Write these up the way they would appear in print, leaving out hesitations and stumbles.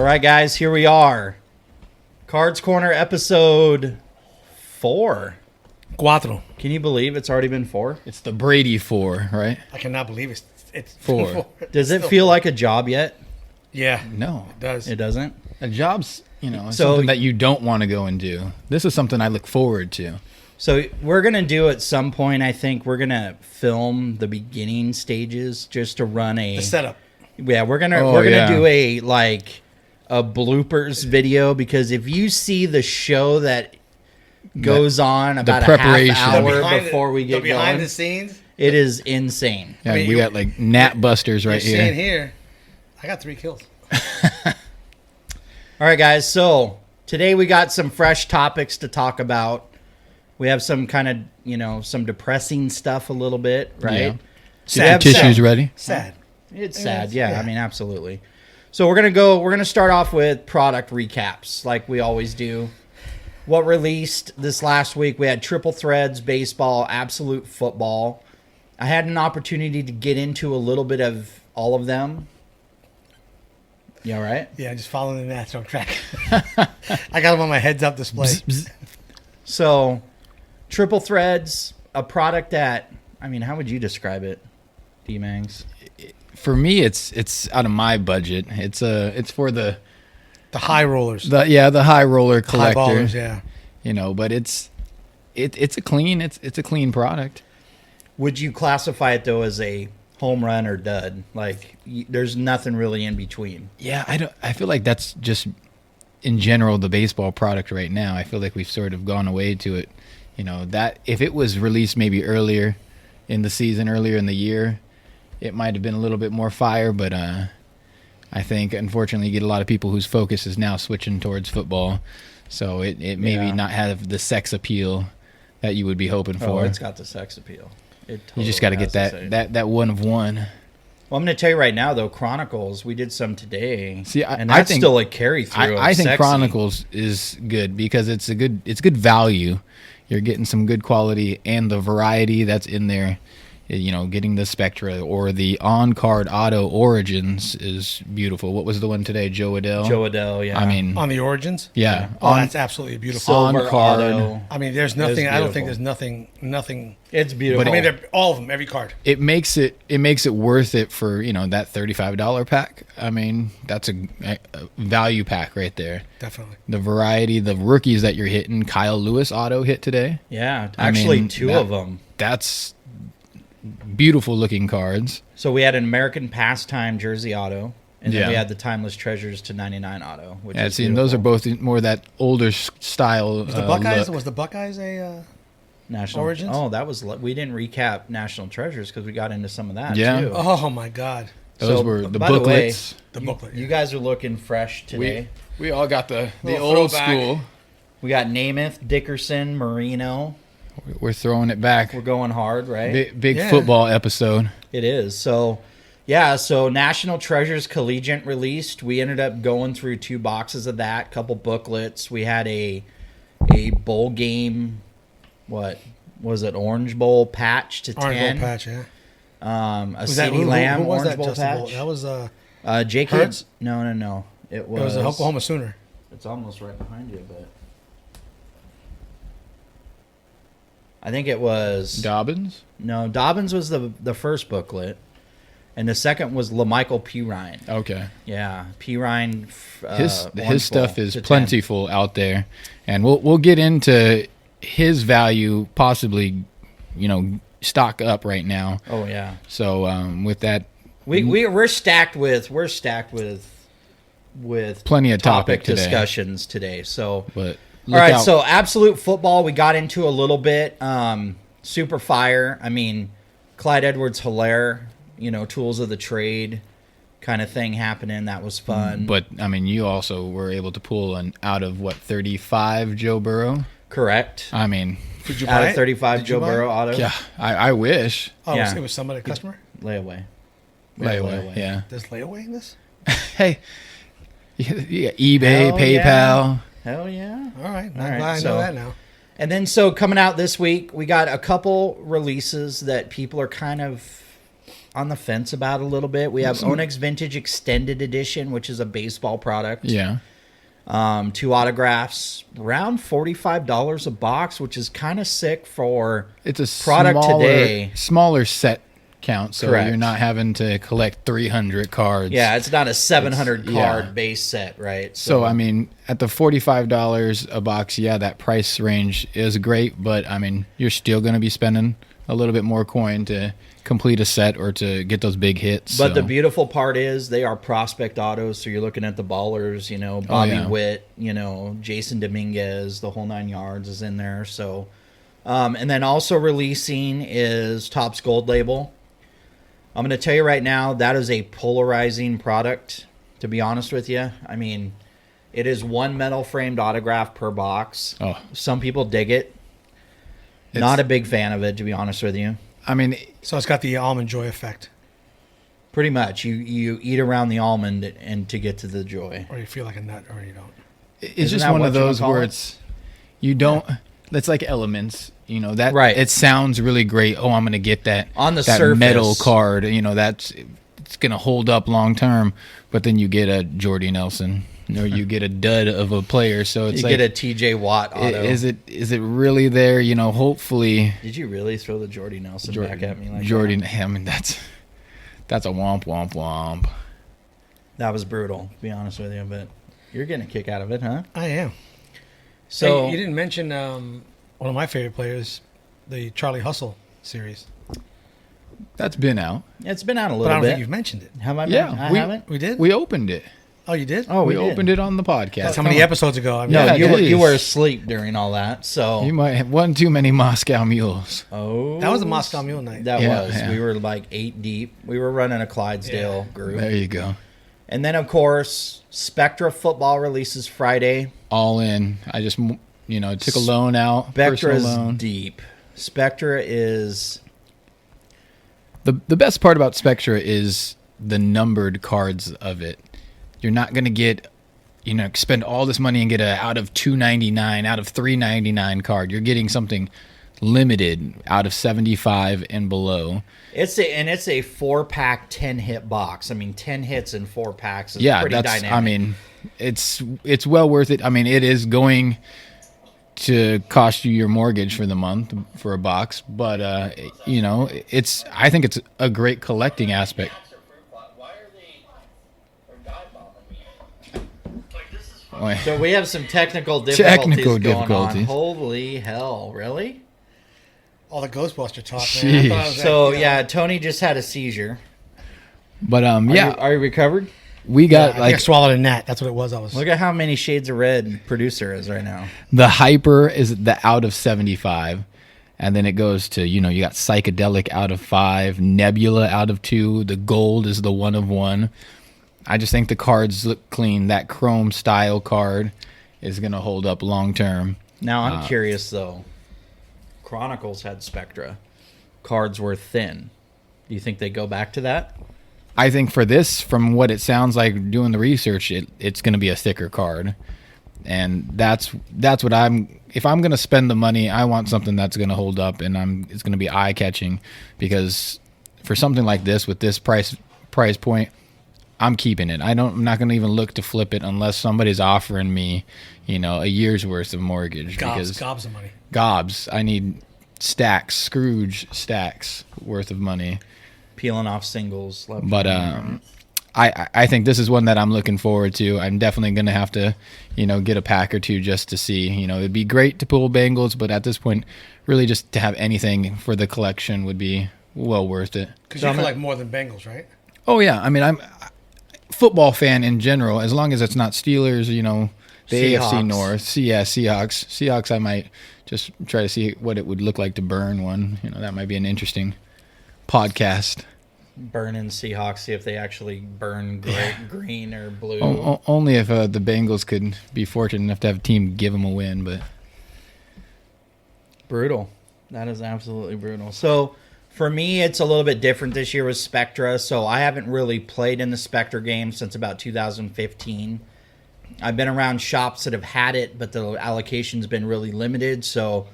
All right, guys, here we are. Cards Corner episode 4. Cuatro. Can you believe it's already been 4? It's the Brady 4, right? I cannot believe it's 4. Does it feel like a job yet? Yeah. No. It does. It doesn't? A job's, something that you don't want to go and do. This is something I look forward to. So we're going to do at some point, I think, we're going to film the beginning stages just to run The setup. Yeah, we're gonna do a bloopers video, because if you see the show that goes on about a half hour before we get behind going, the scenes, it is insane. Yeah, we got like gnat busters right here. Seeing here, I got 3 kills. All right, guys. So today we got some fresh topics to talk about. We have some kind of some depressing stuff a little bit, right? Yeah. Sad. Tissues ready? Sad. It's sad, yeah. I mean, absolutely. So we're gonna start off with product recaps, like we always do. What released this last week? We had Triple Threads, baseball, absolute football. I had an opportunity to get into a little bit of all of them. You all right? Yeah, just following the natural track. I got them on my heads up display. So, Triple Threads, a product that, I mean, how would you describe it, D-Mangs? For me, it's out of my budget. It's for the high rollers. The high roller collector. High ballers, yeah. But it's a clean product. Would you classify it though as a home run or dud? Like there's nothing really in between. Yeah, I feel like that's just in general the baseball product right now. I feel like we've sort of gone away to it. That if it was released maybe earlier in the season, earlier in the year, it might have been a little bit more fire, but I think, unfortunately, you get a lot of people whose focus is now switching towards football, so it maybe not have the sex appeal that you would be hoping for. Oh, it's got the sex appeal. You just got to get that one of one. Well, I'm going to tell you right now, though, Chronicles, we did some today, See, and that's still a carry-through. I think sexy. Chronicles is good because it's good value. You're getting some good quality, and the variety that's in there. Getting the Spectra or the on-card auto Origins is beautiful. What was the one today? Joe Adell, yeah. I mean, on the Origins? Yeah. Oh, that's absolutely beautiful. On-card. Auto. I mean, there's nothing. I don't think there's nothing. It's beautiful. I mean, all of them, every card. It makes it worth it for, that $35 pack. I mean, that's a value pack right there. Definitely. The variety, the rookies that you're hitting. Kyle Lewis auto hit today. Yeah, actually two of them. That's beautiful looking cards. So we had an American Pastime jersey auto, and then we had the Timeless Treasures to 99 auto. Which is beautiful. Those are both more that older style. Was the Buckeyes? Look. Was the Buckeyes a National Origins? Oh, we didn't recap National Treasures because we got into some of that too. Oh my God! Those were the booklets. The booklet. You guys are looking fresh today. We all got the Little old throwback. school. We got Namath, Dickerson, Marino. We're throwing it back. We're going hard, right? Big football episode. It is. So National Treasures Colligate released. We ended up going through 2 boxes of that, couple booklets. We had a bowl game, what was it, Orange Bowl patch to 10. Orange Bowl patch, yeah. A CeeDee Lamb Orange Bowl patch. That was Jake Hurts? No. It was an Oklahoma Sooner. It's almost right behind you, but I think it was Dobbins? No, Dobbins was the first booklet, and the second was LaMichael Pirine. Okay. Yeah, Pirine. His stuff is plentiful out there, and we'll get into his value possibly, stock up right now. Oh yeah. So with that, we're stacked with plenty of topic discussions today. So but. All right, so absolute football we got into a little bit. Super fire. I mean, Clyde Edwards-Helaire, tools of the trade kind of thing happening. That was fun. But, I mean, you also were able to pull an out of, 35 Joe Burrow? Correct. I mean. Did you out buy of 35 Joe Burrow auto? Yeah, I wish. Oh, yeah. it was somebody, a customer? Layaway. Yeah. There's layaway in this? Hey. Yeah, eBay, Hell PayPal. Yeah. Hell yeah. All right. All right, I know that now. And then, so coming out this week, we got a couple releases that people are kind of on the fence about a little bit. We have Onyx Vintage Extended Edition, which is a baseball product. Yeah. 2 autographs, around $45 a box, which is kind of sick for It's a product today. smaller set count, so Correct. you're not having to collect 300 cards. Yeah, it's not a 700 It's- card yeah. base set, right? So, I mean, at the $45 a box, yeah, that price range is great, but, I mean, you're still going to be spending a little bit more coin to complete a set or to get those big hits. But so. the beautiful part is they are prospect autos, so you're looking at the ballers, Bobby yeah. Witt, Jason Dominguez, the whole 9 yards is in there. So, and then also releasing is Topps Gold Label. I'm going to tell you right now, that is a polarizing product, to be honest with you. I mean, it is 1 metal framed autograph per box. Oh. Some people dig it. Not a big fan of it, to be honest with you. I mean, So it's got the almond joy effect, Pretty much. You eat around the almond and to get to the joy. or you feel like a nut, or you don't. it's Isn't just that one what of you those call where it? it's, you don't, that's like Elements, that, Right. it sounds really great. Oh, I'm going to get that, On the that surface. metal card, it's going to hold up long term, but then you get a Jordy Nelson or you get a dud of a player. So it's You like, get a TJ Watt auto. is it really there? Hopefully Did you really throw the Jordy Nelson back at me like Jordy, that? I mean, that's a womp, womp, womp. That was brutal, to be honest with you, but you're getting a kick out of it, huh? I am. So Hey, you didn't mention one of my favorite players, the Charlie Hustle series. That's been out. it's been out a But I little don't bit. think you've mentioned it. Have I? Yeah, I we- haven't. We did? We opened it. Oh, you did? Oh, we did. opened it on the podcast. That's how many episodes ago? I mean, No, Yeah, you geez. were asleep during all that. So You might have one too many Moscow mules. oh, that was a Moscow Mule night. That Yeah, was. yeah. We were like 8 deep. We were running a Clydesdale group, There you go. and then of course Spectra Football releases Friday. All in. I just, took a loan out. Spectra is personal loan. deep. Spectra is The best part about Spectra is the numbered cards of it. You're not going to get, spend all this money and get a out of $2.99, out of $3.99 card. You're getting something limited out of 75 and below. It's a 4-pack 10-hit box. I mean, 10 hits in 4 packs is Yeah, pretty that's. dynamic. I mean, it's well worth it. I mean, it is going to cost you your mortgage for the month for a box, but it's. I think it's a great collecting aspect. So we have some technical difficulties Technical going on. difficulties. Holy hell, really? All the Ghostbuster talk, man. I thought I was So like, yeah, Tony just had a seizure. But yeah, Are you recovered? we I got think I swallowed a gnat. That's what it was. I was. Look at how many shades of red producer is right now. the hyper is the out of 75, and then it goes to you got psychedelic out of 5, nebula out of 2, the gold is the 1 of 1. I just think the cards look clean. That chrome style card is going to hold up long term. Now I'm curious though. Chronicles had Spectra. Cards were thin. Do you think they go back to that? I think for this, from what it sounds like doing the research, it's going to be a thicker card, and that's what if I'm going to spend the money, I want something that's going to hold up, and it's going to be eye catching, because for something like this with this price point, I'm keeping it. I'm not going to even look to flip it unless somebody's offering me, a year's worth of mortgage. Gobs of money. Gobs. I need stacks, Scrooge stacks worth of money. Peeling off singles. Left But I think this is one that I'm looking forward to. I'm definitely going to have to, get a pack or two just to see. It'd be great to pull Bengals, but at this point, really just to have anything for the collection would be well worth it. Because you collect more than Bengals, right? Oh yeah, I mean I'm a football fan in general. As long as it's not Steelers, the Seahawks. AFC North. Seahawks. Seahawks. I might just try to see what it would look like to burn one. That might be an interesting podcast. burning Seahawks, see if they actually burn green or blue. Only if the Bengals could be fortunate enough to have a team give them a win, but Brutal. That is absolutely brutal. So for me, it's a little bit different this year with Spectra. So I haven't really played in the Spectra game since about 2015. I've been around shops that have had it, but the allocation's been really limited. So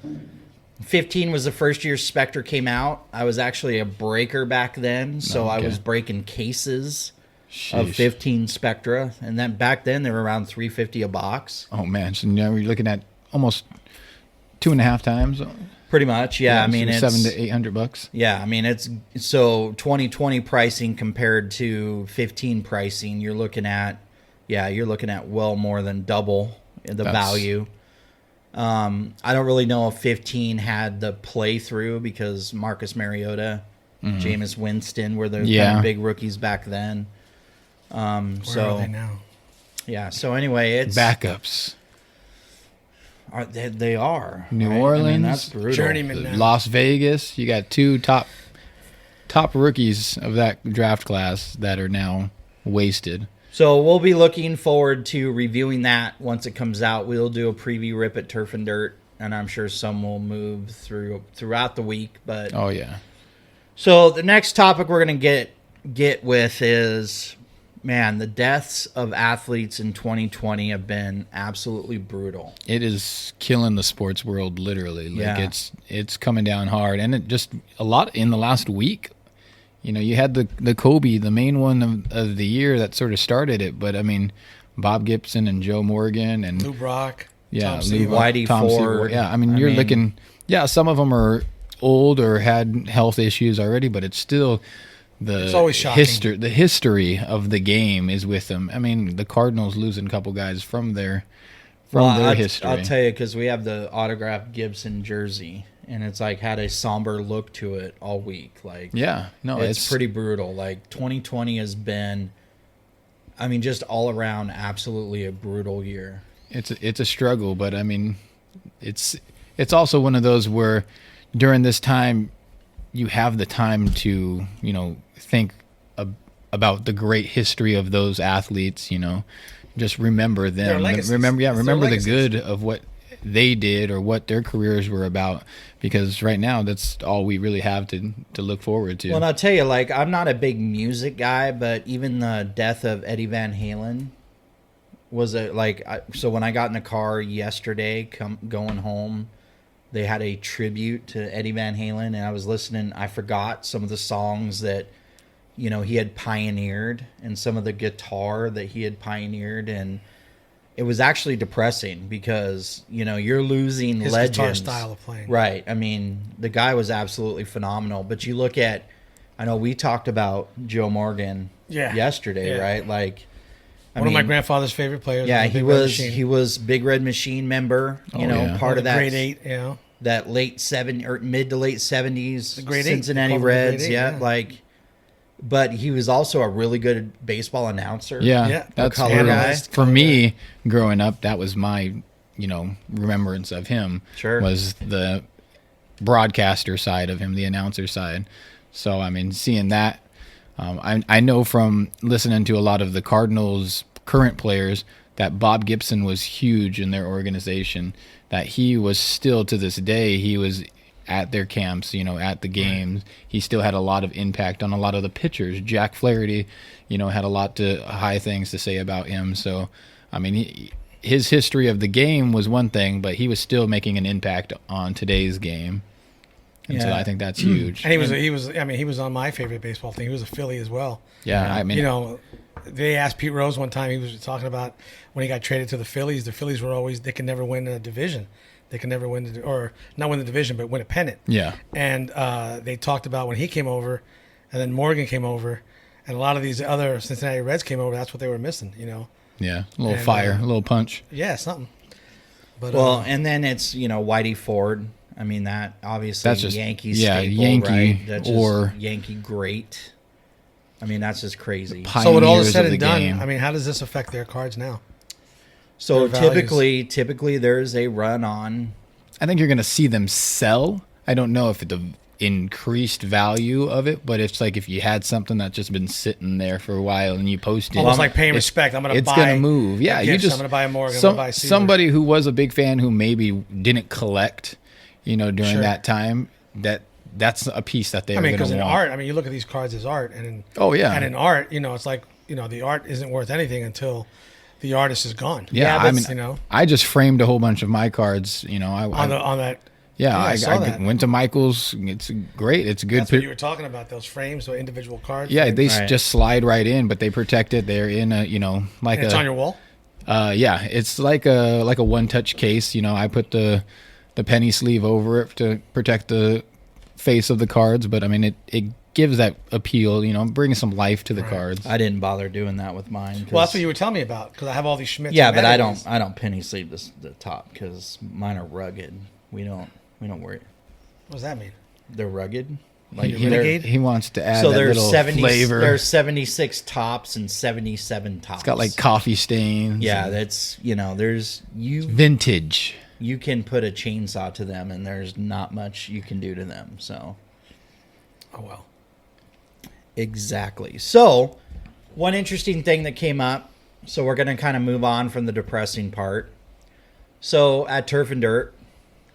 15 was the first year Spectra came out. I was actually a breaker back then, so I Okay. was breaking cases Sheesh. of 15 Spectra, and then back then they were around $350 a box. Oh man, so now we're looking at almost 2.5 times. Pretty much, yeah. I mean, so it's $700 to $800. yeah. I mean, it's so 2020 pricing compared to 15 pricing. You're looking at well more than double the value. I don't really know if 15 had the playthrough because Marcus Mariota, Jameis Winston were the kind of big rookies back then. Where are they now? Yeah. So anyway, it's Backups. They are New right? I Orleans, mean, that's brutal. Journeyman now. Las Vegas. You got 2 top rookies of that draft class that are now wasted. So we'll be looking forward to reviewing that once it comes out. We'll do a preview rip at Turf and Dirt, and I'm sure some will move throughout the week. But Oh yeah. so the next topic we're gonna get with is, man, the deaths of athletes in 2020 have been absolutely brutal. It is killing the sports world, literally. Like Yeah. it's coming down hard, and it just a lot in the last week. You know, you had the Kobe, the main one of the year that sort of started it, but I mean, Bob Gibson and Joe Morgan and Lou Brock. yeah, Tom Seaver. Whitey Tom Ford. Seaver. Yeah, I mean, you're looking. Yeah, some of them are old or had health issues already, but it's still It's always shocking. the history of the game is with them. I mean, the Cardinals losing a couple guys from their history. I'll tell you, because we have the autographed Gibson jersey, and it's like had a somber look to it all week. Like, Yeah, no, it's pretty brutal. Like 2020 has been, I mean, just all around absolutely a brutal year. It's a struggle, but I mean, it's also one of those where during this time you have the time to think about the great history of those athletes. Just remember Their them. legacies. Remember It's their the legacies. good of what they did or what their careers were about. Because right now that's all we really have to look forward to. Well, and I'll tell you, like, I'm not a big music guy, but even the death of Eddie Van Halen was so when I got in the car yesterday going home, they had a tribute to Eddie Van Halen, and I was listening. I forgot some of the songs that he had pioneered and some of the guitar that he had pioneered, and it was actually depressing because you're losing His legends. guitar style of playing. Right. I mean, the guy was absolutely phenomenal. But you look at, I know we talked about Joe Morgan yesterday, Yeah. right? Like, One of my grandfather's favorite players. yeah, was he Big Red was Machine. he was Big Red Machine member. Yeah. Part of that grade 8. that late mid to late 70s The grade 8. Cincinnati They called him the Reds. grade 8, Yeah, yeah. like, but he was also a really good baseball announcer. Yeah. that's color guy. Analyst, for me growing up. That was my remembrance of him. Sure. Was the broadcaster side of him, the announcer side. So I mean, seeing that, I know from listening to a lot of the Cardinals' current players that Bob Gibson was huge in their organization. That he was still to this day, he was at their camps, at the games. He still had a lot of impact on a lot of the pitchers. Jack Flaherty, had a lot to high things to say about him. So, I mean, his history of the game was one thing, but he was still making an impact on today's game. And so Yeah. I think that's huge. And he was on my favorite baseball team. He was a Philly as well. Yeah, I mean, They asked Pete Rose one time. He was talking about when he got traded to the Phillies. The Phillies were always, they could never win a division. They could never win or not win the division, but win a pennant. yeah. And they talked about when he came over, and then Morgan came over, and a lot of these other Cincinnati Reds came over. That's what they were missing. Yeah, a little And, fire, a little punch. Yeah, something. But Well, and then it's Whitey Ford. I mean, that obviously That's just- Yankee yeah, staple, Yankee right? That's just or- Yankee great. I mean, that's just crazy. so with all is Pioneers said of the and done, game. I mean, how does this affect their cards now? So their values. typically there's a run on. I think you're going to see them sell. I don't know if the increased value of it, but it's like if you had something that's just been sitting there for a while and you post it, Almost like paying it's- respect. I'm going to it's buy. going to move. Yeah, you Gibson, just I'm going to buy a Morgan. I'm going to buy Seaver. somebody who was a big fan who maybe didn't collect, during Sure. that time. That's a piece that they're I mean, going because to in want. art, I mean, you look at these cards as art, and in and in art, it's like the art isn't worth anything until the artist is gone. Yeah, Yeah, I but mean, you know. I just framed a whole bunch of my cards. On that Yeah, I I saw that. went to Michael's. It's great. It's a good. That's what you were talking about, those frames, so individual cards. Yeah, they Right. just slide right in, but they protect it. They're in a, like And it's a. on your wall. Yeah, it's like a one-touch case. I put the penny sleeve over it to protect the face of the cards, but I mean it gives that appeal. Bringing some life to the Right. cards. I didn't bother doing that with mine. Well, that's what you were telling me about, because I have all these Schmitz. Yeah, and but I Madigan's. don't penny sleeve the top because mine are rugged. We don't worry. What does that mean? They're rugged. He, renegade? he wants to add So that there's little 70. flavor. There's 76 tops and 77 tops. It's got like coffee stains. Yeah, and that's there's vintage. you can put a chainsaw to them and there's not much you can do to them. So Oh well. exactly. So one interesting thing that came up. So we're gonna kind of move on from the depressing part. So at Turf and Dirt,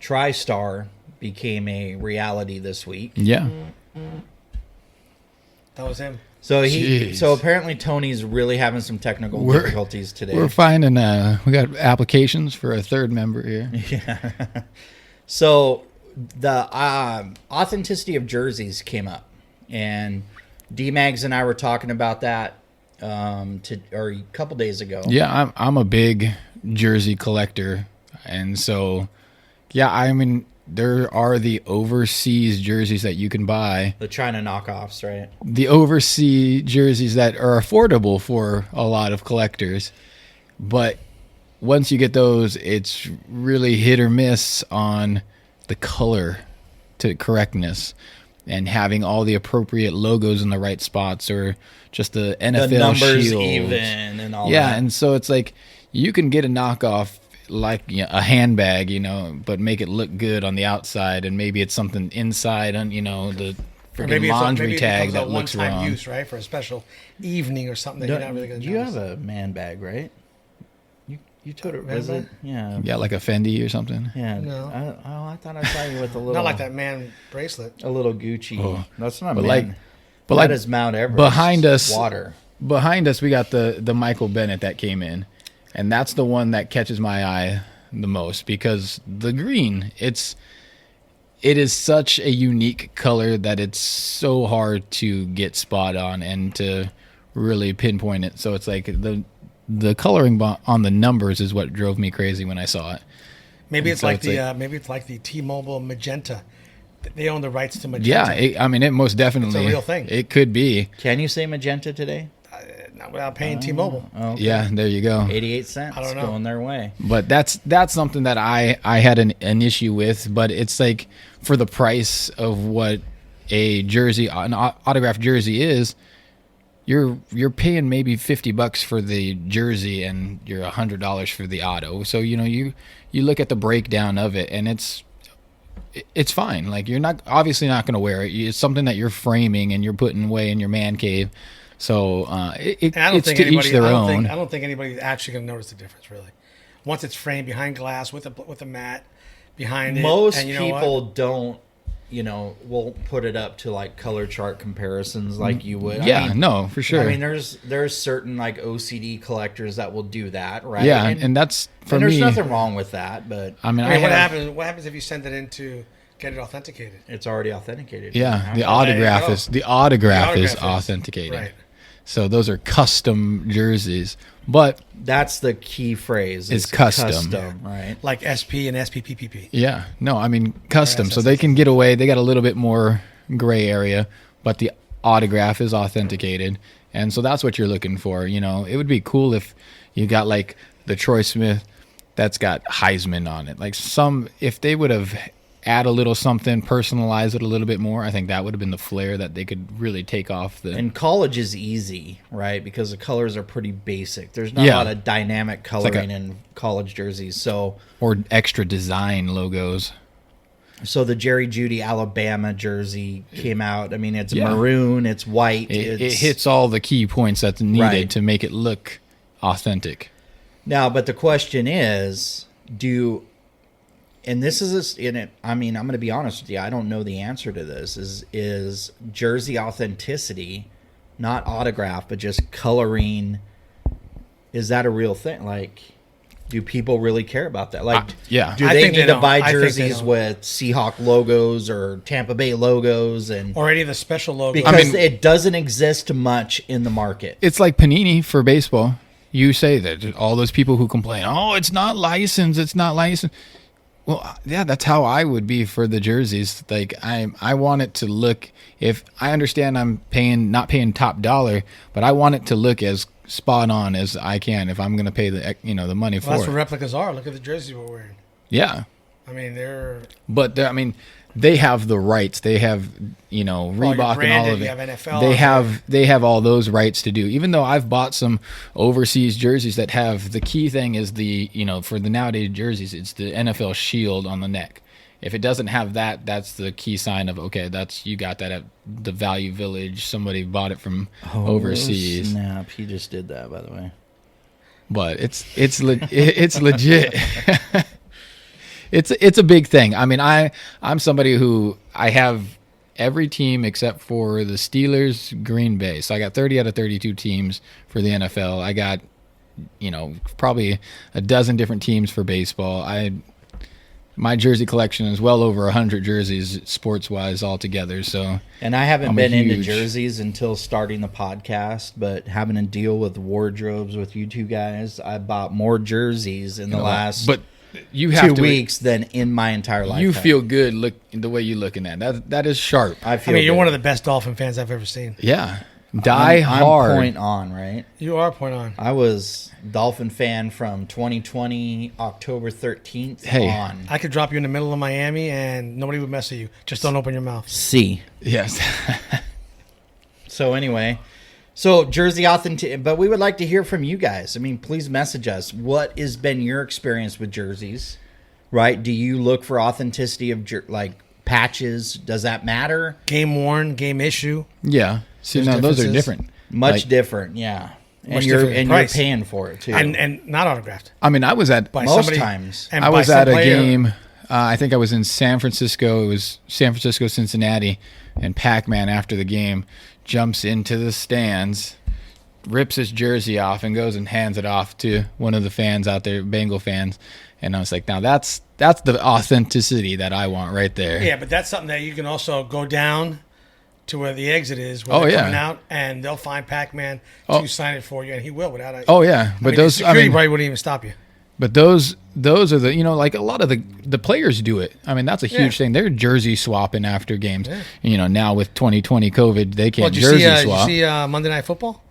TriStar became a reality this week. Yeah. That was him. So Jeez. so apparently Tony's really having some technical We're- difficulties today. We're finding we got applications for a third member here. So the authenticity of jerseys came up, and D-Mags and I were talking about that a couple days ago. Yeah, I'm a big jersey collector, and so yeah, I mean there are the overseas jerseys that you can buy. The China knockoffs, right? The overseas jerseys that are affordable for a lot of collectors, but once you get those, it's really hit or miss on the color to correctness and having all the appropriate logos in the right spots, or just the NFL The numbers shields. even and all Yeah, that. and so it's like you can get a knockoff like a handbag, but make it look good on the outside, and maybe it's something inside on the Or freaking laundry maybe it tag becomes that a looks one-time wrong. use, right, for a special evening or something that you're not really going to You have a man bag, right? You told it, Man was it? bag? Yeah. Yeah, like a Fendi or something. Yeah. No. I thought I saw you with a little. Not like that man bracelet. A little Gucci. Oh. That's not But man. like- but that like is Mount Everest. behind us- water. Behind us, we got the Michael Bennett that came in, and that's the one that catches my eye the most because the green, it is such a unique color that it's so hard to get spot on and to really pinpoint it. So it's like the coloring on the numbers is what drove me crazy when I saw it. Maybe And it's so like it's the like- maybe it's like the T-Mobile magenta. They own the rights to Yeah, magenta. I mean, it most definitely real thing. It could be. Can you say magenta today? Not without paying T-Mobile. Oh, okay. Yeah, there you go. 88 cents I don't know. going their way. But that's something that I had an issue with. But it's like for the price of what an autographed jersey is, you're paying maybe $50 for the jersey and you're $100 for the auto. So you look at the breakdown of it and it's fine. Like you're obviously not going to wear it. It's something that you're framing and you're putting away in your man cave. So And I don't it's think to anybody. each their I own. don't think anybody's actually going to notice the difference. Really, once it's framed behind glass with a mat behind it. Most and you know people what? don't, won't put it up to like color chart comparisons like you would. Yeah, I mean, no, for sure. I mean, there's certain like OCD collectors that will do that, right? Yeah, and that's for and there's me. nothing wrong with that, but I mean, I mean, what have- happens? What happens if you send it in to get it authenticated? it's already authenticated. Yeah, the Now. autograph go. is the autograph is autograph is, authenticated. right. So those are custom jerseys, but That's the key phrase. It's is custom. right? Like SP and SPPPP. yeah, no, I mean custom. Yes, So yes, they yes. can get away. They got a little bit more gray area, but the autograph is authenticated, and so that's what you're looking for. It would be cool if you got like the Troy Smith that's got Heisman on it. Like if they would have add a little something, personalize it a little bit more, I think that would have been the flair that they could really take off the. And college is easy, right? Because the colors are pretty basic. There's not Yeah. a lot of dynamic like coloring in college jerseys. So or extra design logos. the Jerry Jeudy Alabama jersey came out. I mean, it's Yeah. maroon, it's white. It it's, hits all the key points that's needed Right. to make it look authentic. Now, but the question is, and this is in it. I mean, I'm going to be honest with you. I don't know the answer to this. Is jersey authenticity, not autograph, but just coloring? Is that a real thing? Like, Do people really care about that? Like, yeah. do I they think need they to don't. buy I think they jerseys don't. with Seahawk logos or Tampa Bay logos? And Or any of the special logos. because it doesn't exist much in the market. It's like Panini for baseball. You say that all those people who complain, oh, it's not licensed, it's not licensed. Well, yeah, that's how I would be for the jerseys. Like I want it to look. If I understand, I'm not paying top dollar, but I want it to look as spot on as I can. If I'm going to pay the money for That's it. what replicas are. Look at the jerseys we're wearing. Yeah, I mean, they have the rights. They have Reebok and all of it. You have NFL. They have all those rights to do. Even though I've bought some overseas jerseys that have the key thing is for the nowadays jerseys, it's the NFL shield on the neck. If it doesn't have that, that's the key sign of okay, you got that at the Value Village. Somebody bought it from overseas. Snap! He just did that, by the way. But it's legit. It's a big thing. I mean, I'm somebody who I have every team except for the Steelers, Green Bay. So I got 30 out of 32 teams for the NFL. I got probably a dozen different teams for baseball. My jersey collection is well over 100 jerseys sports-wise altogether. So, and I haven't I'm been into huge- jerseys until starting the podcast, but having to deal with wardrobes with you two guys, I bought more jerseys in the last But you have 2 weeks than in my entire life. You feel good the way you looking at that is sharp. I feel. you're good. one of the best Dolphin fans I've ever seen. Yeah, I'm hard. point on, right? You are point on. I was Dolphin fan from 2020 October 13th Hey. on. I could drop you in the middle of Miami and nobody would mess with you. Just don't open your mouth. C. Yes. So anyway, jersey authentic, but we would like to hear from you guys. I mean, please message us. What has been your experience with jerseys? Right? Do you look for authenticity of patches? Does that matter? Game worn, game issue. Yeah. See, There's now those are differences. different. Much different, yeah. And Much you're different in price. paying for it too. And not autographed. I mean, I was at By Most somebody, times. and I by was some at a player. game. I think I was in San Francisco. It was San Francisco, Cincinnati, and Pac-Man after the game jumps into the stands, rips his jersey off, and goes and hands it off to one of the fans out there, Bengal fans. And I was like, now that's the authenticity that I want right there. Yeah, but that's something that you can also go down to where the exit is, where Oh, they're yeah. coming out, and they'll find Pac-Man Oh. to sign it for you, and he will without a. Oh yeah, but the security probably wouldn't even stop you. But those are the like a lot of the players do it. I mean, that's a huge Yeah. thing. They're jersey swapping after games. Yeah. Now with 2020 COVID, they Well, can't did jersey you swap. see Monday Night Football?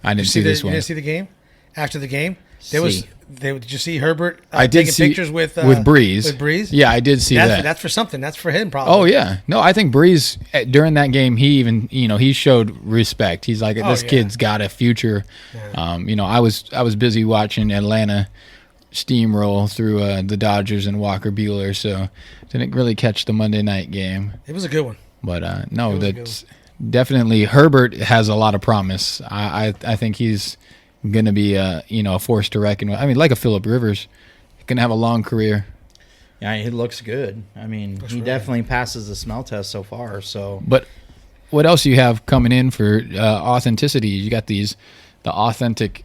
I didn't see this You one. didn't see the game? After the game, See. did you see Herbert I did taking see pictures with Breeze. With Breeze? Yeah, I did see that. That's for something. That's for him, probably. Oh yeah, no, I think Breeze during that game he even he showed respect. He's like, this yeah. kid's got a future. Yeah. I was busy watching Atlanta steamroll through the Dodgers and Walker Buehler, so didn't really catch the Monday night game. It was a good one. But no, was a that's definitely Herbert has a lot of promise. I think he's going to be a force to reckon with. I mean, like a Phillip Rivers, going to have a long career. Yeah, he looks good. I mean, he really definitely passes the smell test so far. So, But what else you have coming in for authenticity? You got the authentic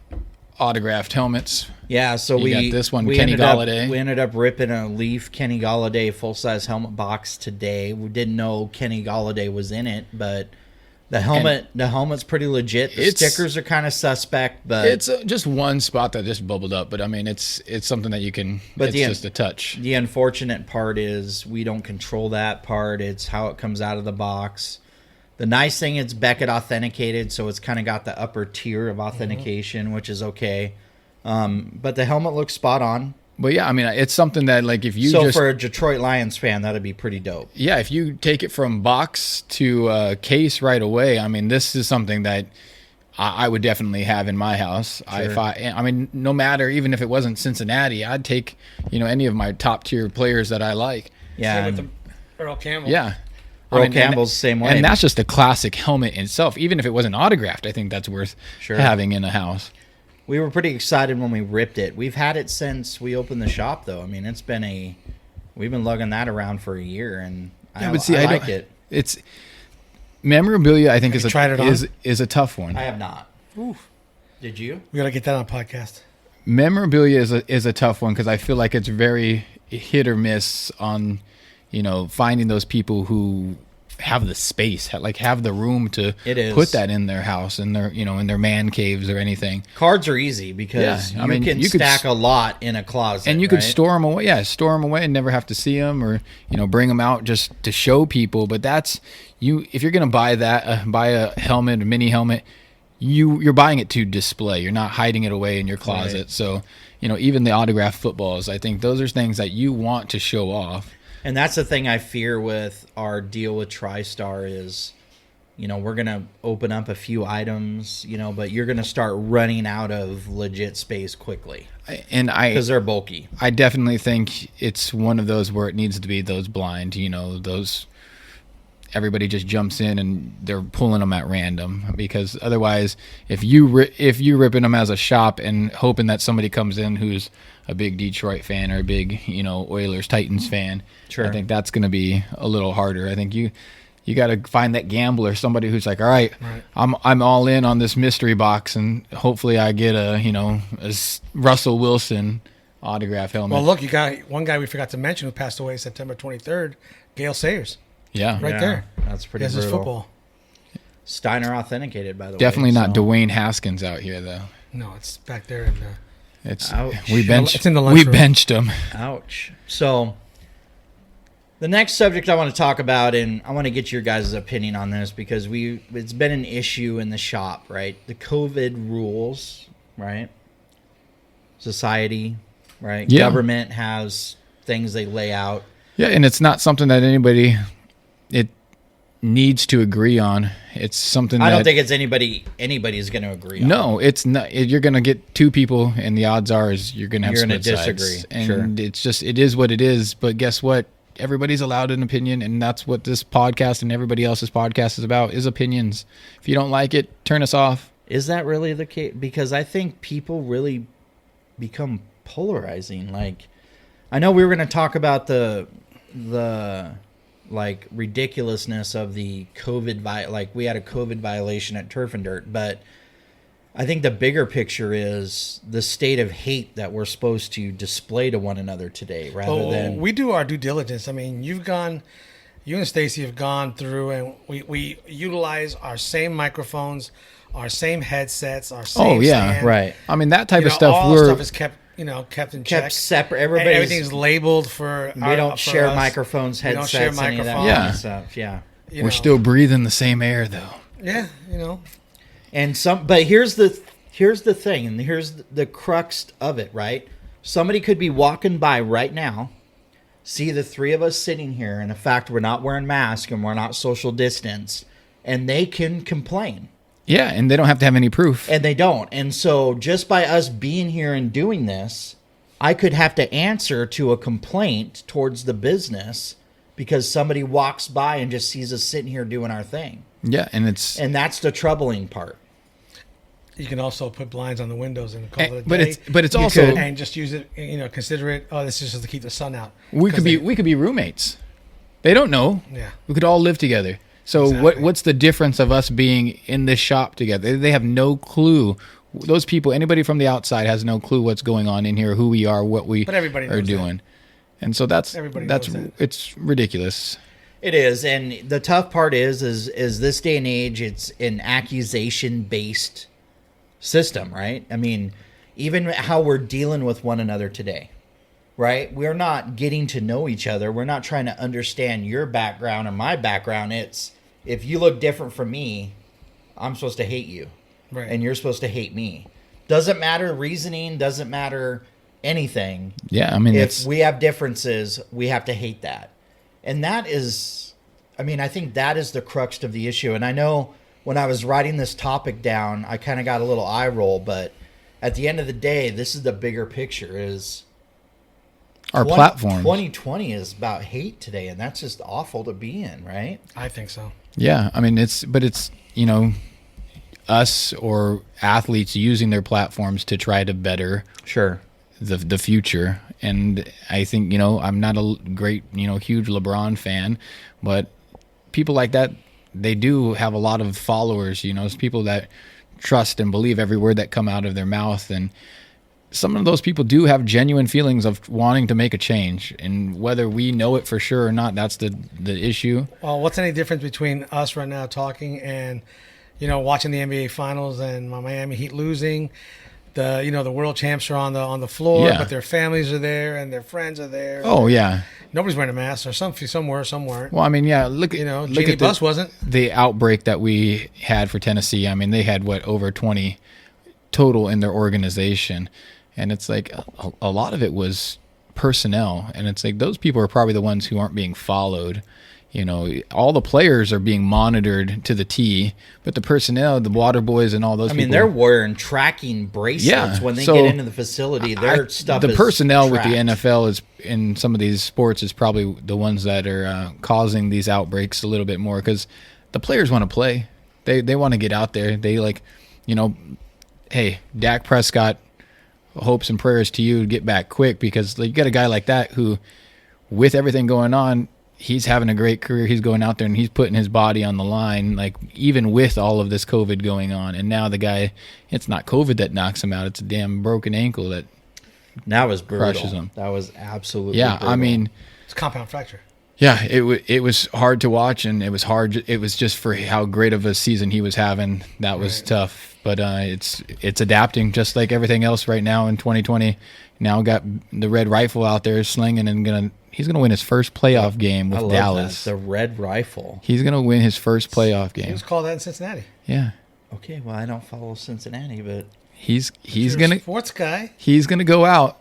autographed helmets. yeah, so You we got this one, we Kenny ended up- Golladay. we ended up ripping a Leaf Kenny Golladay full size helmet box today. We didn't know Kenny Golladay was in it, but the helmet's pretty legit. The It's- stickers are kind of suspect, but It's just one spot that just bubbled up, but I mean, it's something that you can. But It's just a touch. the unfortunate part is we don't control that part. It's how it comes out of the box. The nice thing is Beckett authenticated, so it's kind of got the upper tier of authentication, which is okay. But the helmet looks spot on. But yeah, I mean, it's something that like if you So just for a Detroit Lions fan, that'd be pretty dope. if you take it from box to case right away, I mean, this is something that I would definitely have in my house. Sure. I mean, no matter even if it wasn't Cincinnati, I'd take any of my top tier players that I like. Yeah, Same with and the Earl Campbell. Yeah. Earl and- Campbell's the same way. And that's just a classic helmet in itself. Even if it wasn't autographed, I think that's worth Sure. having in a house. We were pretty excited when we ripped it. We've had it since we opened the shop, though. I mean, we've been lugging that around for a year, and I like don't- it. It's memorabilia. I think Have you tried it on? is a tough one. I have not. Did you? We got to get that on podcast. memorabilia is a tough one because I feel like it's very hit or miss on, finding those people who have the space, have the room to put that in their house, in their, in their man caves or anything. Cards are easy because you can stack a lot in a closet, and you could store them away. Yeah, store them away and never have to see them, or bring them out just to show people. But that's if you're gonna buy that, buy a helmet, a mini helmet. You're buying it to display. You're not hiding it away in your closet. Right. So, even the autographed footballs, I think those are things that you want to show off. And that's the thing I fear with our deal with TriStar is, we're going to open up a few items, but you're going to start running out of legit space quickly. Because they're bulky. I definitely think it's one of those where it needs to be those blind, those... Everybody just jumps in and they're pulling them at random, because otherwise, if you're ripping them as a shop and hoping that somebody comes in who's a big Detroit fan or a big Oilers Titans fan, sure. I think that's going to be a little harder. I think you got to find that gambler, somebody who's like, all right, I'm all in on this mystery box, and hopefully I get a Russell Wilson autograph helmet. Well, look, you got one guy we forgot to mention who passed away September 23rd, Gale Sayers. Yeah. Right there. That's pretty brutal. His football. Steiner authenticated, by the way. Definitely not Dwayne Haskins out here, though. No, it's back there. In it's Ouch. We benched. It's in the lunchroom. We benched him. Ouch. So the next subject I want to talk about, and I want to get your guys' opinion on this, because it's been an issue in the shop, right? The COVID rules, right? Society, right? Yeah. Government has things they lay out. Yeah, and it's not something that anybody needs to agree on. It's something I don't think it's anybody's going to agree on. No, it's not. You're going to get two people, and the odds are is you're going to have split disagree. Sides. And sure. It's just, it is what it is. But guess what? Everybody's allowed an opinion, and that's what this podcast and everybody else's podcast is about, is opinions. If you don't like it, turn us off. Is that really the case? Because I think people really become polarizing. Like, I know we were going to talk about the ridiculousness of the COVID we had a COVID violation at Turf and Dirt, but I think the bigger picture is the state of hate that we're supposed to display to one another today, rather than we do our due diligence. I mean, you and Stacy have gone through, and we utilize our same microphones, our same headsets, our same stand. Right. I mean, that type of stuff. All stuff is kept in check. Kept separate. Everything's labeled for. We don't share us. microphones, headsets, we don't share any of that microphones. stuff. Yeah. We're still breathing the same air, though. Yeah, But here's the thing, and here's the crux of it, right? Somebody could be walking by right now, see the three of us sitting here, and the fact we're not wearing masks and we're not social distance, and they can complain. Yeah, and they don't have to have any proof. And they don't. And so just by us being here and doing this, I could have to answer to a complaint towards the business because somebody walks by and just sees us sitting here doing our thing. Yeah, and that's the troubling part. You can also put blinds on the windows and call it a but day. It's also and just use it. Consider it. Oh, this is just to keep the sun out. We could be roommates. They don't know. Yeah, we could all live together. So exactly. What's the difference of us being in this shop together? They have no clue. Those people, anybody from the outside, has no clue what's going on in here, who we are, what we are doing. That. And so that's it's ridiculous. It is, and the tough part is this day and age, it's an accusation-based system, right? I mean, even how we're dealing with one another today, right? We're not getting to know each other. We're not trying to understand your background or my background. It's, if you look different from me, I'm supposed to hate you, right? And you're supposed to hate me. Doesn't matter reasoning, doesn't matter anything. Yeah, I mean, if we have differences, we have to hate that. And that is, I mean, I think that is the crux of the issue. And I know when I was writing this topic down, I kind of got a little eye roll, but at the end of the day, this is the bigger picture, is our platform. 2020 is about hate today, and that's just awful to be in, right? I think so. Yeah, I mean, it's us or athletes using their platforms to try to better the future. And I think, I'm not a great, huge LeBron fan, but people like that, they do have a lot of followers, it's people that trust and believe every word that come out of their mouth. And some of those people do have genuine feelings of wanting to make a change, and whether we know it for sure or not, that's the issue. Well, what's any difference between us right now talking and, watching the NBA Finals and my Miami Heat losing? The world champs are on the floor, Yeah. but their families are there and their friends are there. Oh yeah. Nobody's wearing a mask, or some were, some weren't. Well, I mean, yeah. Look Jeannie at Buss wasn't. the outbreak that we had for Tennessee. I mean, they had over 20 total in their organization, and it's like a lot of it was personnel, and it's like those people are probably the ones who aren't being followed. All the players are being monitored to the T, but the personnel, the water boys, and all those. I mean, people, they're wearing tracking bracelets when they get into the facility. Their stuff. The is personnel with tracked. the NFL is in some of these sports is probably the ones that are causing these outbreaks a little bit more, because the players want to play. They want to get out there. They hey, Dak Prescott, hopes and prayers to you to get back quick, because you got a guy like that who, with everything going on, he's having a great career. He's going out there and he's putting his body on the line, like even with all of this COVID going on. And now the guy, it's not COVID that knocks him out. It's a damn broken ankle that was brutal. crushes him. That was absolutely brutal. I mean, It's compound fracture. yeah, it was hard to watch, and it was hard. It was just for how great of a season he was having. That was tough. But it's adapting just like everything else right now in 2020. Now got the red rifle out there slinging, and he's gonna win his first playoff game with Dallas. The red rifle. He's gonna win his first playoff He game. was called that in Cincinnati. Yeah, Okay, well, I don't follow Cincinnati, but he's You're a gonna sports guy. he's gonna go out.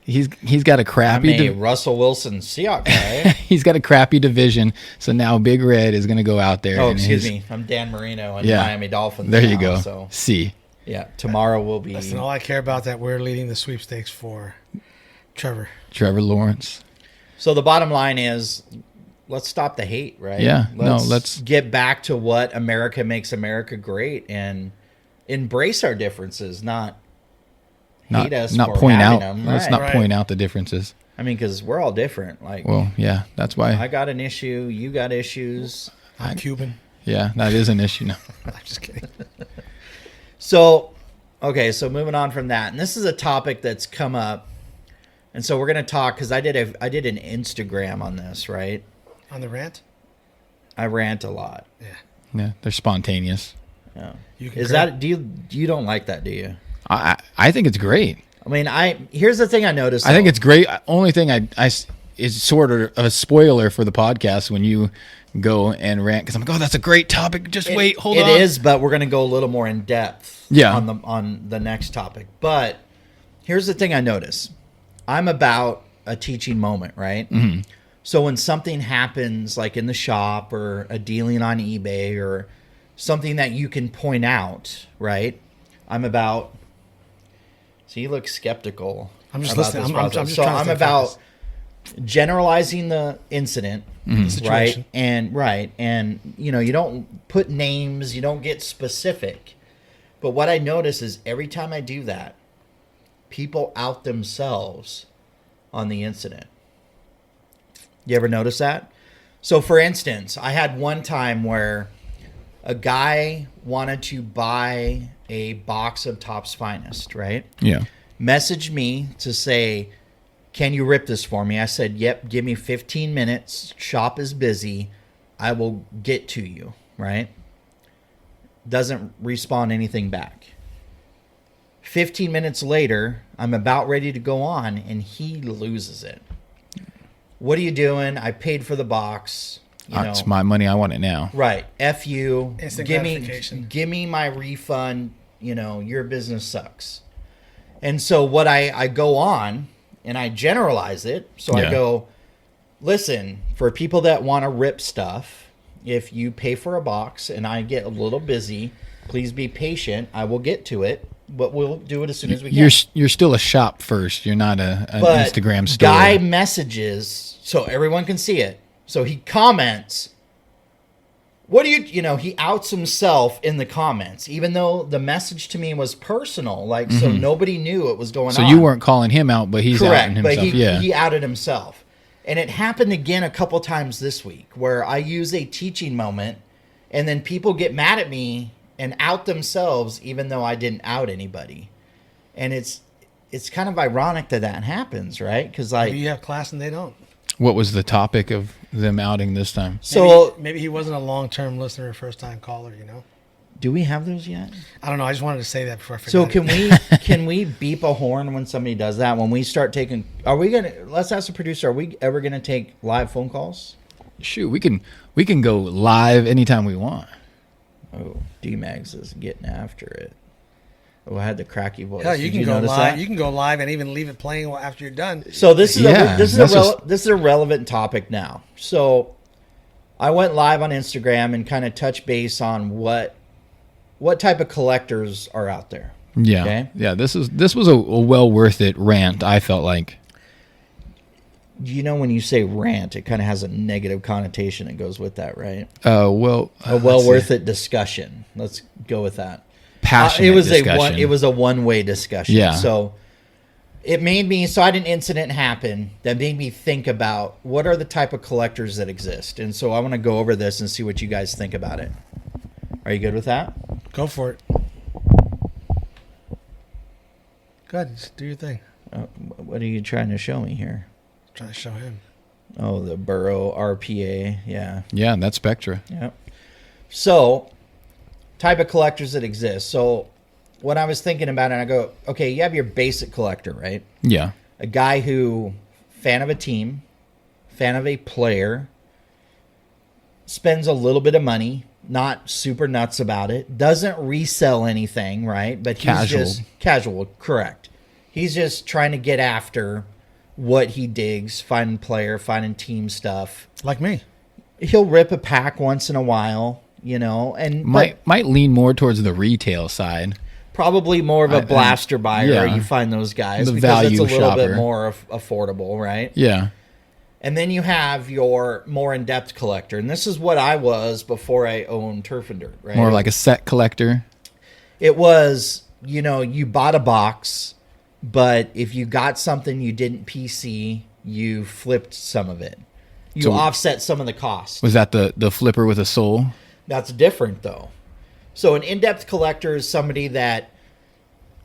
He's got a I'm crappy a Russell Wilson Seahawks guy. he's got a crappy division. So now Big Red is gonna go out there. Oh, and excuse me. I'm Dan Marino and Yeah. Miami Dolphins. There you now, go. So C. yeah, tomorrow will be. Listen, all I care about that we're leading the sweepstakes for Trevor. Trevor Lawrence. So the bottom line is, let's stop the hate, right? Yeah, let's get back to what America makes America great and embrace our differences, not hate us not for point having out. them. Let's Right. not Right. point out the differences. I mean, because we're all different. Like, Well, yeah, that's why. I got an issue, you got issues. I'm Cuban. Yeah, that is an issue now. I'm just kidding. So, okay, so moving on from that, and this is a topic that's come up, and so we're gonna talk because I did an Instagram on this, right? On the rant? I rant a lot. Yeah. Yeah, they're spontaneous. Yeah. You can Is that do you don't like that, do you? I think it's great. I mean, here's the thing I noticed. I think though. it's great. Only thing is sort of a spoiler for the podcast when you go and rant, because I'm like, oh, that's a great topic. Just wait, hold on. It is, but we're gonna go a little more in depth. Yeah. On the next topic. But here's the thing I notice. I'm about a teaching moment, right? Mm-hmm. So when something happens, like in the shop or a dealing on eBay or something that you can point out, right? I'm about. So you look skeptical. I'm just about listening. this I'm process. just so trying to I'm stay about focused. generalizing the incident, The situation. right, and you don't put names, you don't get specific. But what I notice is every time I do that, people out themselves on the incident. You ever notice that? So, for instance, I had one time where a guy wanted to buy a box of Topps Finest, right? Yeah. Messaged me to say, can you rip this for me? I said, yep, give me 15 minutes. Shop is busy. I will get to you, right? Doesn't respond anything back. 15 minutes later, I'm about ready to go on, and he loses it. What are you doing? I paid for the box. It's my money. I want it now. Right. F you. Instant give gratification. give me my refund. Your business sucks. And so what I go on and I generalize it. So I Yeah. go, listen, for people that want to rip stuff, if you pay for a box and I get a little busy, please be patient. I will get to it, but we'll do it as soon as we can. You're still a shop first. You're not an But Instagram store. guy messages so everyone can see it. So he comments, what do he outs himself in the comments, even though the message to me was personal, like, so nobody knew what was going on. So you weren't calling him out, but he's outing Correct, himself. but he outed himself. And it happened again a couple times this week where I use a teaching moment and then people get mad at me and out themselves even though I didn't out anybody. And it's kind of ironic that happens, right? Because like, You have class and they don't. What was the topic of them outing this time? so Maybe he wasn't a long-term listener, first-time caller. You know. do we have those yet? I don't know. I just wanted to say that before I forgot. So it. can we beep a horn when somebody does that? When we start taking, let's ask the producer, are we ever gonna take live phone calls? Shoot, we can go live anytime we want. Oh, D-Mags is getting after it. Oh, I had the cracky voice. Hell, you Did can go notice live. that? You can go live and even leave it playing after you're done. So this is Yeah, this is a relevant topic now. So I went live on Instagram and kind of touched base on what type of collectors are out there. Yeah, Okay. yeah. This was a well worth it rant. I felt like. You know, when you say rant, it kind of has a negative connotation that goes with that, right? A Well worth it discussion. Let's go with that. passionate discussion. It was a one-way discussion. Yeah. So it made me. So I had an incident happen that made me think about what are the type of collectors that exist, and so I want to go over this and see what you guys think about it. Are you good with that? Go for it. Go ahead. Just do your thing. What are you trying to show me here? Trying to show him. Oh, the Burrow RPA. Yeah. Yeah, that's Spectra. Yep. So, type of collectors that exist. So, when I was thinking about it, I go, okay, you have your basic collector, right? Yeah, A guy who, fan of a team, fan of a player, spends a little bit of money, not super nuts about it, doesn't resell anything, right? But he's Casual. just casual, correct. He's just trying to get after what he digs, finding player, finding team stuff. Like me. He'll rip a pack once in a while, you know, and might lean more towards the retail side. probably more of a blaster buyer. yeah. You find those guys The because it's a value little bit shopper. more affordable, right? Yeah, And then you have your more in-depth collector, and this is what I was before I owned Turf and Dirt, right? more like a set collector. It was, you know, you bought a box, but if you got something you didn't PC, you flipped some of it. You So- offset some of the cost. Was that the flipper with a soul? That's different, though. So an in-depth collector is somebody that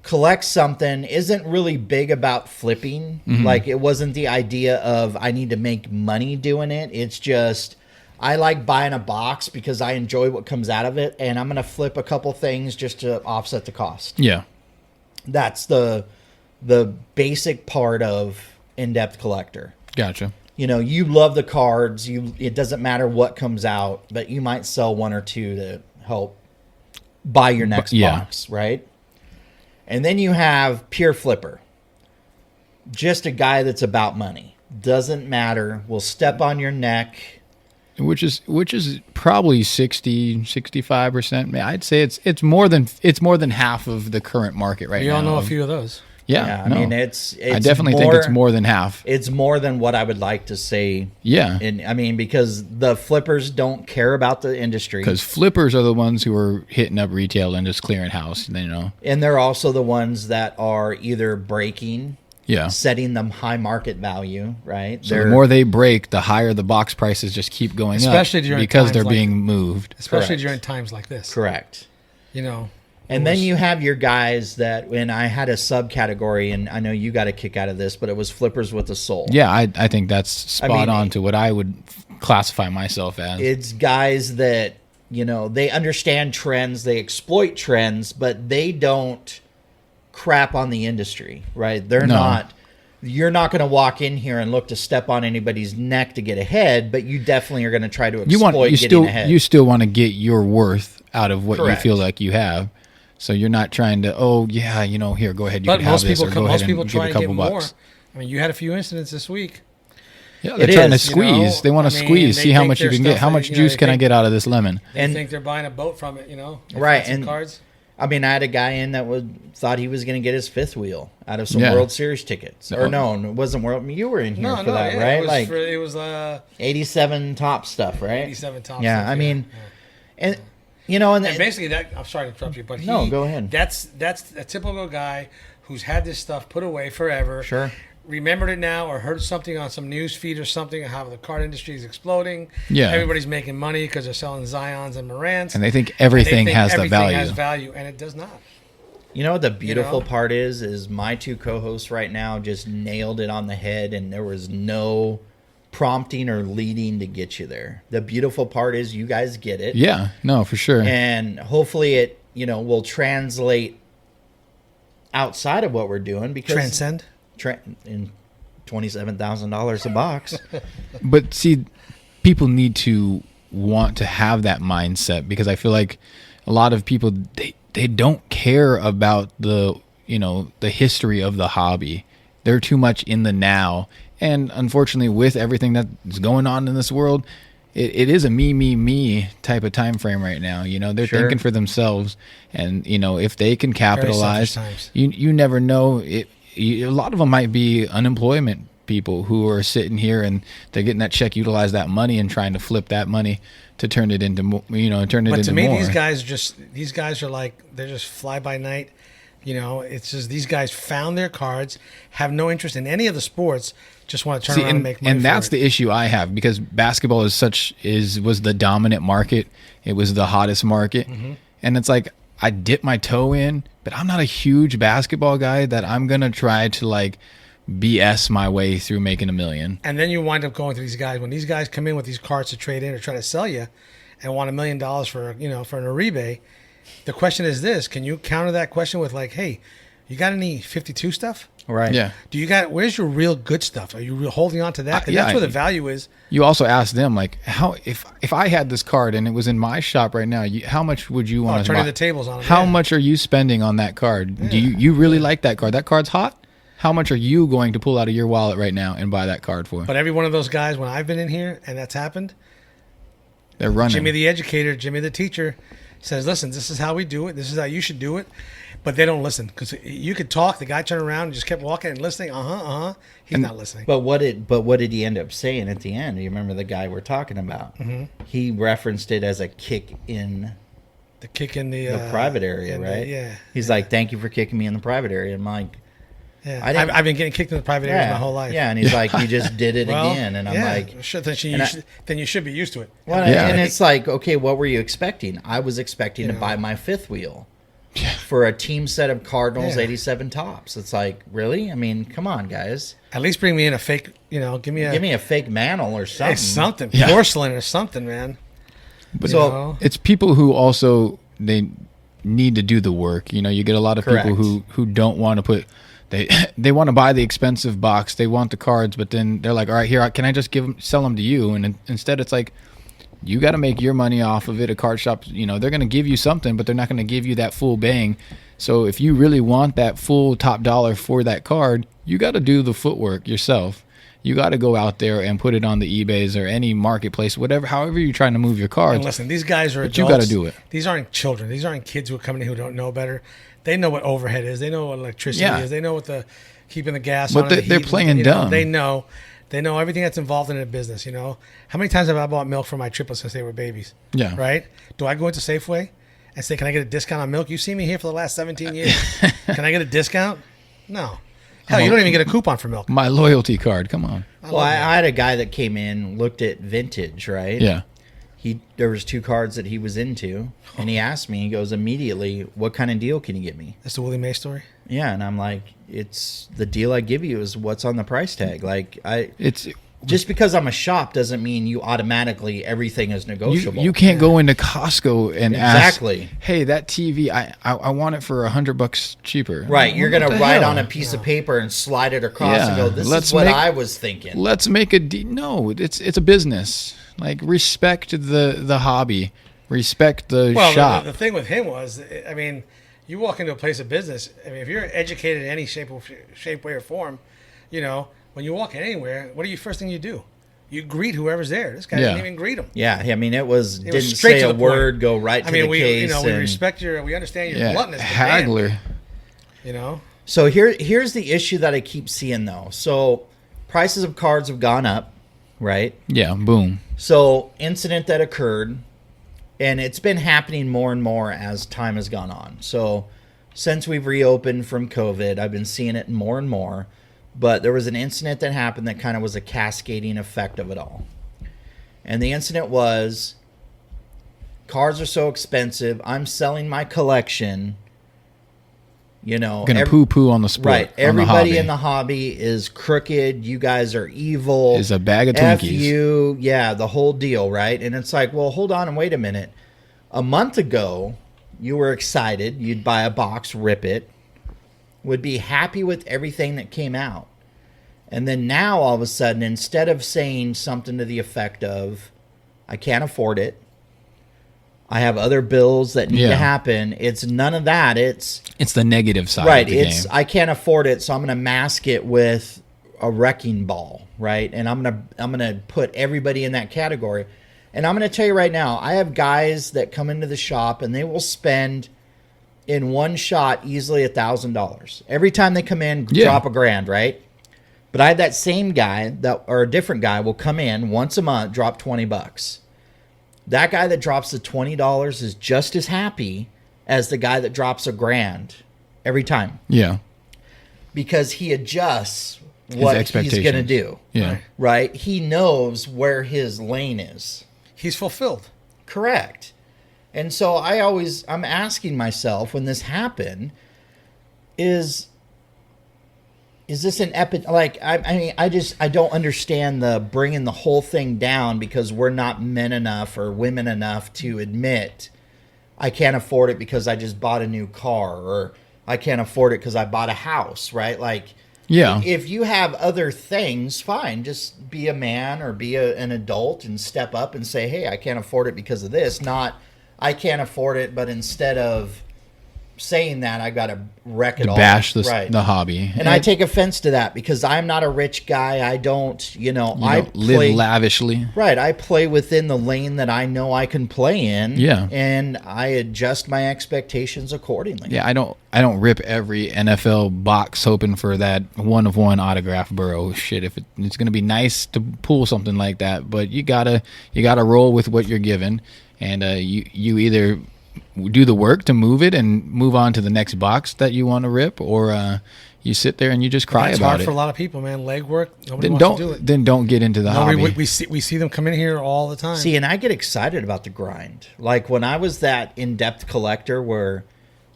collects something, isn't really big about flipping. Like, it wasn't the idea of I need to make money doing it. It's just I like buying a box because I enjoy what comes out of it, and I'm going to flip a couple things just to offset the cost. Yeah, That's the basic part of in-depth collector. gotcha. You know, you love the cards. It doesn't matter what comes out, but you might sell one or two to help buy your next yeah. box, right? And then you have pure flipper. Just a guy that's about money. Doesn't matter. Will step on your neck. Which is probably 65%. I'd say it's more than half of the current market right We now. all know a few of those. Yeah, I no. mean, it's I definitely think it's more than half. It's more than what I would like to say. Yeah, And I mean, because the flippers don't care about the industry. because flippers are the ones who are hitting up retail and just clearing house. You know. And they're also the ones that are either breaking, Yeah. setting them high market value, right? So the more they break, the higher the box prices just keep going Especially up during because times they're like- being moved. Especially Correct. during times like this. correct. You know. And then you have your guys that, when I had a subcategory, and I know you got a kick out of this, but it was flippers with a soul. Yeah, I think that's spot mean, on to what I would classify myself as. It's guys that, you know, they understand trends, they exploit trends, but they don't crap on the industry, right? They're No. not. You're not going to walk in here and look to step on anybody's neck to get ahead, but you definitely are going to try to exploit getting ahead. you still want to get your worth out of what Correct. you feel like you have. So you're not trying to, here, go ahead, you But can have most this, people, or go ahead and try give and a get couple more. bucks. I mean, you had a few incidents this week. Yeah, they're It trying to is, you know, squeeze. They want to I mean, squeeze, they see how think much you their can get. stuff How is, much you know, juice they can I think- get out of this lemon? They And- think they're buying a boat from it, you know. They Right, find some and- cards. I mean, I had a guy in that thought he was going to get his fifth wheel out of some Yeah. World Series tickets. Or no, it wasn't World. I mean, you were in here No, for no, that, yeah, right? it was 87 top stuff, right? 87 top. Yeah, stuff, I mean, yeah. and you know, and, And basically, that I'm sorry to interrupt you, but No, go ahead. That's a typical guy who's had this stuff put away forever. Sure. Remembered it now, or heard something on some news feed or something, how the card industry is exploding. Yeah. Everybody's making money because they're selling Zions and Morants. And they think everything They think has everything the value. has value, and it does not. You know what the beautiful part is my two co-hosts right now just nailed it on the head, and there was no prompting or leading to get you there. The beautiful part is you guys get it. Yeah, no, for sure. And hopefully it, will translate outside of what we're doing, because Transcend in $27,000 a box. But see, people need to want to have that mindset, because I feel like a lot of people, they don't care about the history of the hobby. They're too much in the now. And unfortunately, with everything that's going on in this world, it is a me type of time frame right now. They're Sure. thinking for themselves, and if they can capitalize, times. you never know. A lot of them might be unemployment people who are sitting here and they're getting that check, utilize that money, and trying to flip that money to turn it into turn it into more. But to me, these guys are like, they're just fly by night. It's just these guys found their cards, have no interest in any of the sports, just want to turn around and make money. And that's the issue I have, because basketball was the dominant market. It was the hottest market. Mm-hmm. And it's like, I dip my toe in, but I'm not a huge basketball guy that I'm going to try to like BS my way through making $1 million. And then you wind up going to these guys. When these guys come in with these cards to trade in or try to sell you and want $1 million for an Uribe, the question is this: can you counter that question with like, hey, you got any 52 stuff? Right. Yeah. Where's your real good stuff? Are you holding on to that? 'Cause yeah, that's where the value is. You also ask them, like, how if I had this card and it was in my shop right now, how much would you want to turning buy? the tables on it. How yeah. much are you spending on that card? Do you really like that card? That card's hot. How much are you going to pull out of your wallet right now and buy that card for? But every one of those guys, when I've been in here and that's happened, They're running. Jimmy the educator, Jimmy the teacher says, listen, this is how we do it. This is how you should do it. But they don't listen, because you could talk. The guy turned around and just kept walking and listening. He's not listening. But what did he end up saying at the end? Do you remember the guy we're talking about? Mm-hmm. He referenced it as a kick in The kick in the private area, right? yeah. He's like, thank you for kicking me in the private area. I'm like, Yeah. I I've been getting kicked in the private areas my whole life. Yeah, and he's like, you just did it Well, again. And I'm yeah, like, sure, then you should be used to it. well, Yeah. and it's like, okay, what were you expecting? I was expecting to buy my fifth wheel for a team set of Cardinals Yeah. 87 tops. It's like, really? I mean, come on, guys. At least bring me in a fake, give me a fake mantle or something. something, Yeah. porcelain or something, man. But So- it's people who also, they need to do the work. You get a lot of Correct. people who don't want to put, they want to buy the expensive box. They want the cards, but then they're like, all right, here, can I just sell them to you? And instead it's like, you got to make your money off of it. A card shop, they're going to give you something, but they're not going to give you that full bang. So if you really want that full top dollar for that card, you got to do the footwork yourself. You got to go out there and put it on the eBays or any marketplace, however you're trying to move your cards. And listen, these guys are But adults. you gotta do it. These aren't children. These aren't kids who are coming in who don't know better. They know what overhead is. They know what electricity Yeah. is. They know what the keeping the gas But on. and the they're heat, playing dumb. They know everything that's involved in a business. How many times have I bought milk for my triplets since they were babies? Yeah. Right? Do I go into Safeway and say, "Can I get a discount on milk?" You see me here for the last 17 years. Can I get a discount? No. Hell, you don't even get a coupon for milk. My loyalty card. Come on. Well, I had a guy that came in, looked at vintage, right? Yeah. There was 2 cards that he was into, and he asked me, he goes, immediately, what kind of deal can you get me? That's the Willie Mae story. Yeah, and I'm like, it's the deal I give you is what's on the price tag. Like, It's just because I'm a shop doesn't mean you automatically everything is negotiable. you can't go into Costco and Exactly. ask, hey, that TV, I want it for $100 cheaper. Right, you're What gonna the write hell? on a piece of paper and slide it across and Yeah, go, "This let's is what make- I was thinking." Let's make a no. It's a business. Like, respect the hobby, respect the Well, shop. the thing with him was, I mean, you walk into a place of business. I mean, if you're educated in any shape, way, or form, when you walk in anywhere, what are you first thing you do? You greet whoever's there. This guy didn't even greet him. Yeah, I mean, it was It didn't was straight say to a the point. word, go right to I mean, the case. we and- respect we understand your Yeah, bluntness. but haggler. damn, So here's the issue that I keep seeing though. So prices of cards have gone up, right? Yeah, boom. So incident that occurred, and it's been happening more and more as time has gone on. So since we've reopened from COVID, I've been seeing it more and more. But there was an incident that happened that kind of was a cascading effect of it all. And the incident was, cards are so expensive, I'm selling my collection You know, Gonna poo-poo on the sport. Right. on the Everybody hobby. in the hobby is crooked. You guys are evil. Is a bag of F Twinkies. you. Yeah, the whole deal, right? And it's like, well, hold on and wait a minute. A month ago, you were excited. You'd buy a box, rip it, would be happy with everything that came out. And then now, all of a sudden, instead of saying something to the effect of, I can't afford it, I have other bills that need to happen, it's none of that. It's the negative side right. of the game. I can't afford it, so I'm going to mask it with a wrecking ball, right? And I'm gonna put everybody in that category. And I'm going to tell you right now, I have guys that come into the shop and they will spend in one shot easily $1,000 every time they come in. Drop $1,000, right? But I had that same guy or a different guy will come in once a month, drop $20. That guy that drops the $20 is just as happy as the guy that drops $1,000 every time. Yeah. Because he adjusts what he's going to do. Yeah. Right? He knows where his lane is. He's fulfilled. Correct. And so I'm asking myself when this happened, is this an epic? Like, I mean, I don't understand the bringing the whole thing down because we're not men enough or women enough to admit I can't afford it because I just bought a new car, or I can't afford it because I bought a house, right? Like, Yeah. if you have other things, fine, just be a man or be an adult and step up and say, hey, I can't afford it because of this. Not, I can't afford it, but instead of saying that, I got to wreck it all. Bash right. the hobby. And I take offense to that because I'm not a rich guy. I don't, live lavishly. Right. I play within the lane that I know I can play in. Yeah. And I adjust my expectations accordingly. Yeah, I don't rip every NFL box hoping for that one-of-one autograph Burrow. Shit, if it's going to be nice to pull something like that, but you gotta roll with what you're given, and you either do the work to move it and move on to the next box that you want to rip, or you sit there and you just cry It's about hard it. for a lot of people, man. Leg work. Nobody Then wants to do it. Then don't get into the hobby. We see them come in here all the time. See, and I get excited about the grind. Like when I was that in-depth collector where,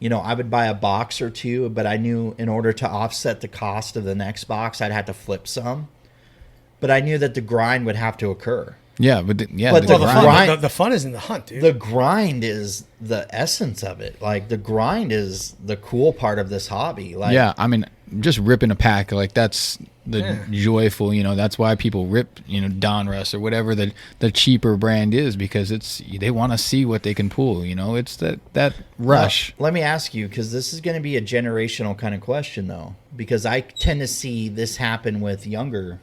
I would buy a box or two, but I knew in order to offset the cost of the next box, I'd have to flip some. But I knew that the grind would have to occur. Yeah, but But the grind. The fun is in the hunt, dude. The grind is the essence of it. Like the grind is the cool part of this hobby. Like, yeah, I mean, just ripping a pack, like that's the joyful, that's why people rip, Donruss or whatever the cheaper brand is, because they want to see what they can pull, it's that rush. Let me ask you, because this is going to be a generational kind of question though, because I tend to see this happen with younger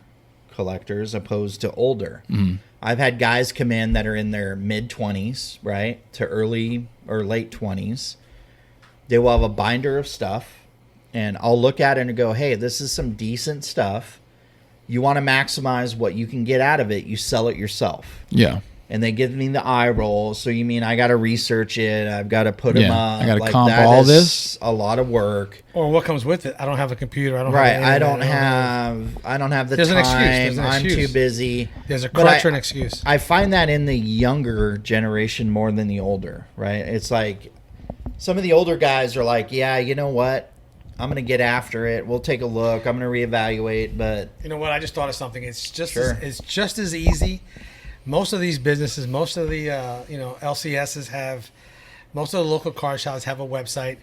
collectors opposed to older. I've had guys come in that are in their mid-20s, right, to early or late 20s. They will have a binder of stuff, and I'll look at it and go, hey, this is some decent stuff. You want to maximize what you can get out of it, you sell it yourself. Yeah. And they give me the eye roll. So you mean I got to research it? I've got to put them up. I got to like, comp that all is this. A lot of work. Or what comes with it? I don't have a computer. I don't Right. have I don't have the There's an excuse. time. There's an I'm excuse. too busy. There's a But crutch or an excuse. I find that in the younger generation more than the older, right? It's like some of the older guys are like, yeah, you know what? I'm going to get after it. We'll take a look. I'm going to reevaluate. But you know what? I just thought of something. It's just Sure. it's just as easy. Most of these businesses, most of the LCSs have, most of the local car shops have a website.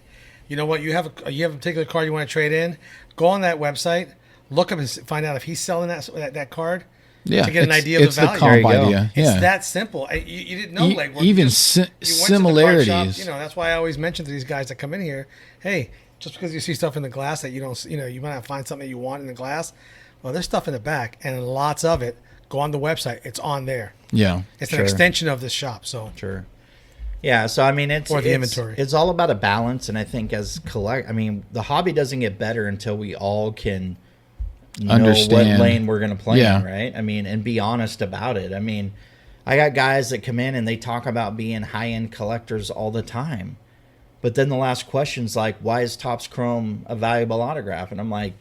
You know what? You have a particular card you want to trade in. Go on that website, look up and find out if he's selling that card. Yeah, to get an idea of the value. comp There you go. idea. It's Yeah. that simple. You didn't know legwork. Even You went to the card similarities. shop, that's why I always mention to these guys that come in here, hey, just because you see stuff in the glass that you don't, you might not find something that you want in the glass. Well, there's stuff in the back, and lots of it. Go on the website; it's on there. Yeah. It's Sure. an extension of this shop. So sure. Yeah, so I mean it's Or the it's- inventory. It's all about a balance, and I think the hobby doesn't get better until we all can know Understand. what lane we're going to play Yeah. in, right? I mean, and be honest about it. I mean, I got guys that come in and they talk about being high-end collectors all the time. But then the last question's like, why is Topps Chrome a valuable autograph? And I'm like,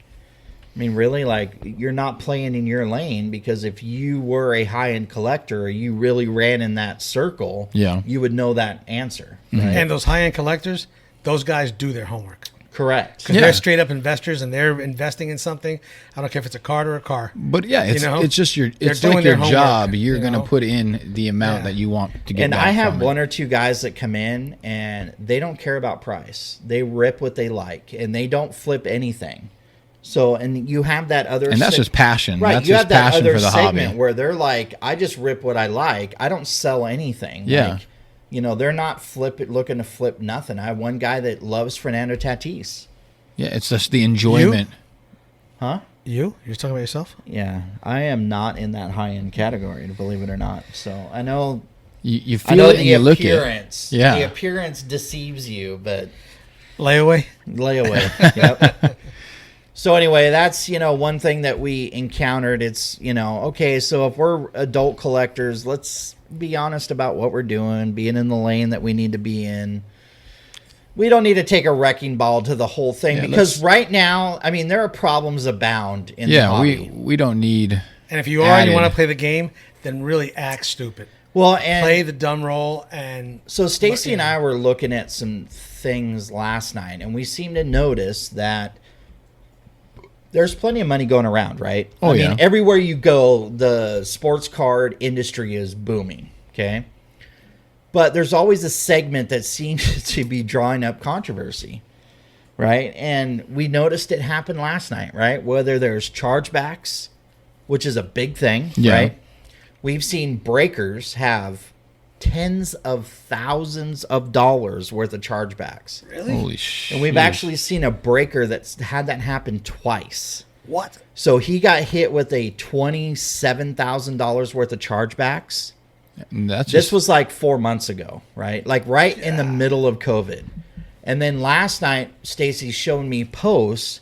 I mean, really? Like, you're not playing in your lane, because if you were a high-end collector or you really ran in that circle, Yeah. you would know that answer. Right? And those high end collectors, those guys do their homework. Correct. Because they're straight up investors and they're investing in something. I don't care if it's a card or a car. But yeah, it's just your They're it's doing like their your homework, job. You're you going to know? put in the amount that you want to get. And back I have from it. one or two guys that come in and they don't care about price. They rip what they like and they don't flip anything. So, and you have that other, and that's just passion, right? That's You just have that passion other for the segment hobby. where they're like, I just rip what I like. I don't sell anything. Yeah. Like, you know, they're not looking to flip nothing. I have one guy that loves Fernando Tatis. Yeah, it's just the enjoyment. Huh? You're talking about yourself? Yeah, I am not in that high end category, believe it or not. So I know, You I feel know it and you look at it. appearance. Yeah. The appearance deceives you, but Layaway? layaway. Yep. So anyway, that's, you know, one thing that we encountered. It's, you know, okay, so if we're adult collectors, let's be honest about what we're doing, being in the lane that we need to be in. We don't need to take a wrecking ball to the whole thing because right now, I mean, there are problems abound in the hobby. we don't need. And if you are and you want to play the game, then really act stupid. Well, and Play the dumb role. And so Stacy and I were looking at some things last night, and we seem to notice that there's plenty of money going around, right? Oh, I yeah. mean, everywhere you go, the sports card industry is booming, okay? But there's always a segment that seems to be drawing up controversy, right? And we noticed it happen last night, right? Whether there's chargebacks, which is a big thing, Yeah. right? We've seen breakers have tens of thousands of dollars worth of chargebacks. really? Holy shit! And we've actually seen a breaker that's had that happen twice. What? So he got hit with a $27,000 worth of chargebacks. That's This just, was like 4 months ago, right? Like right in the middle of COVID. And then last night, Stacy's shown me posts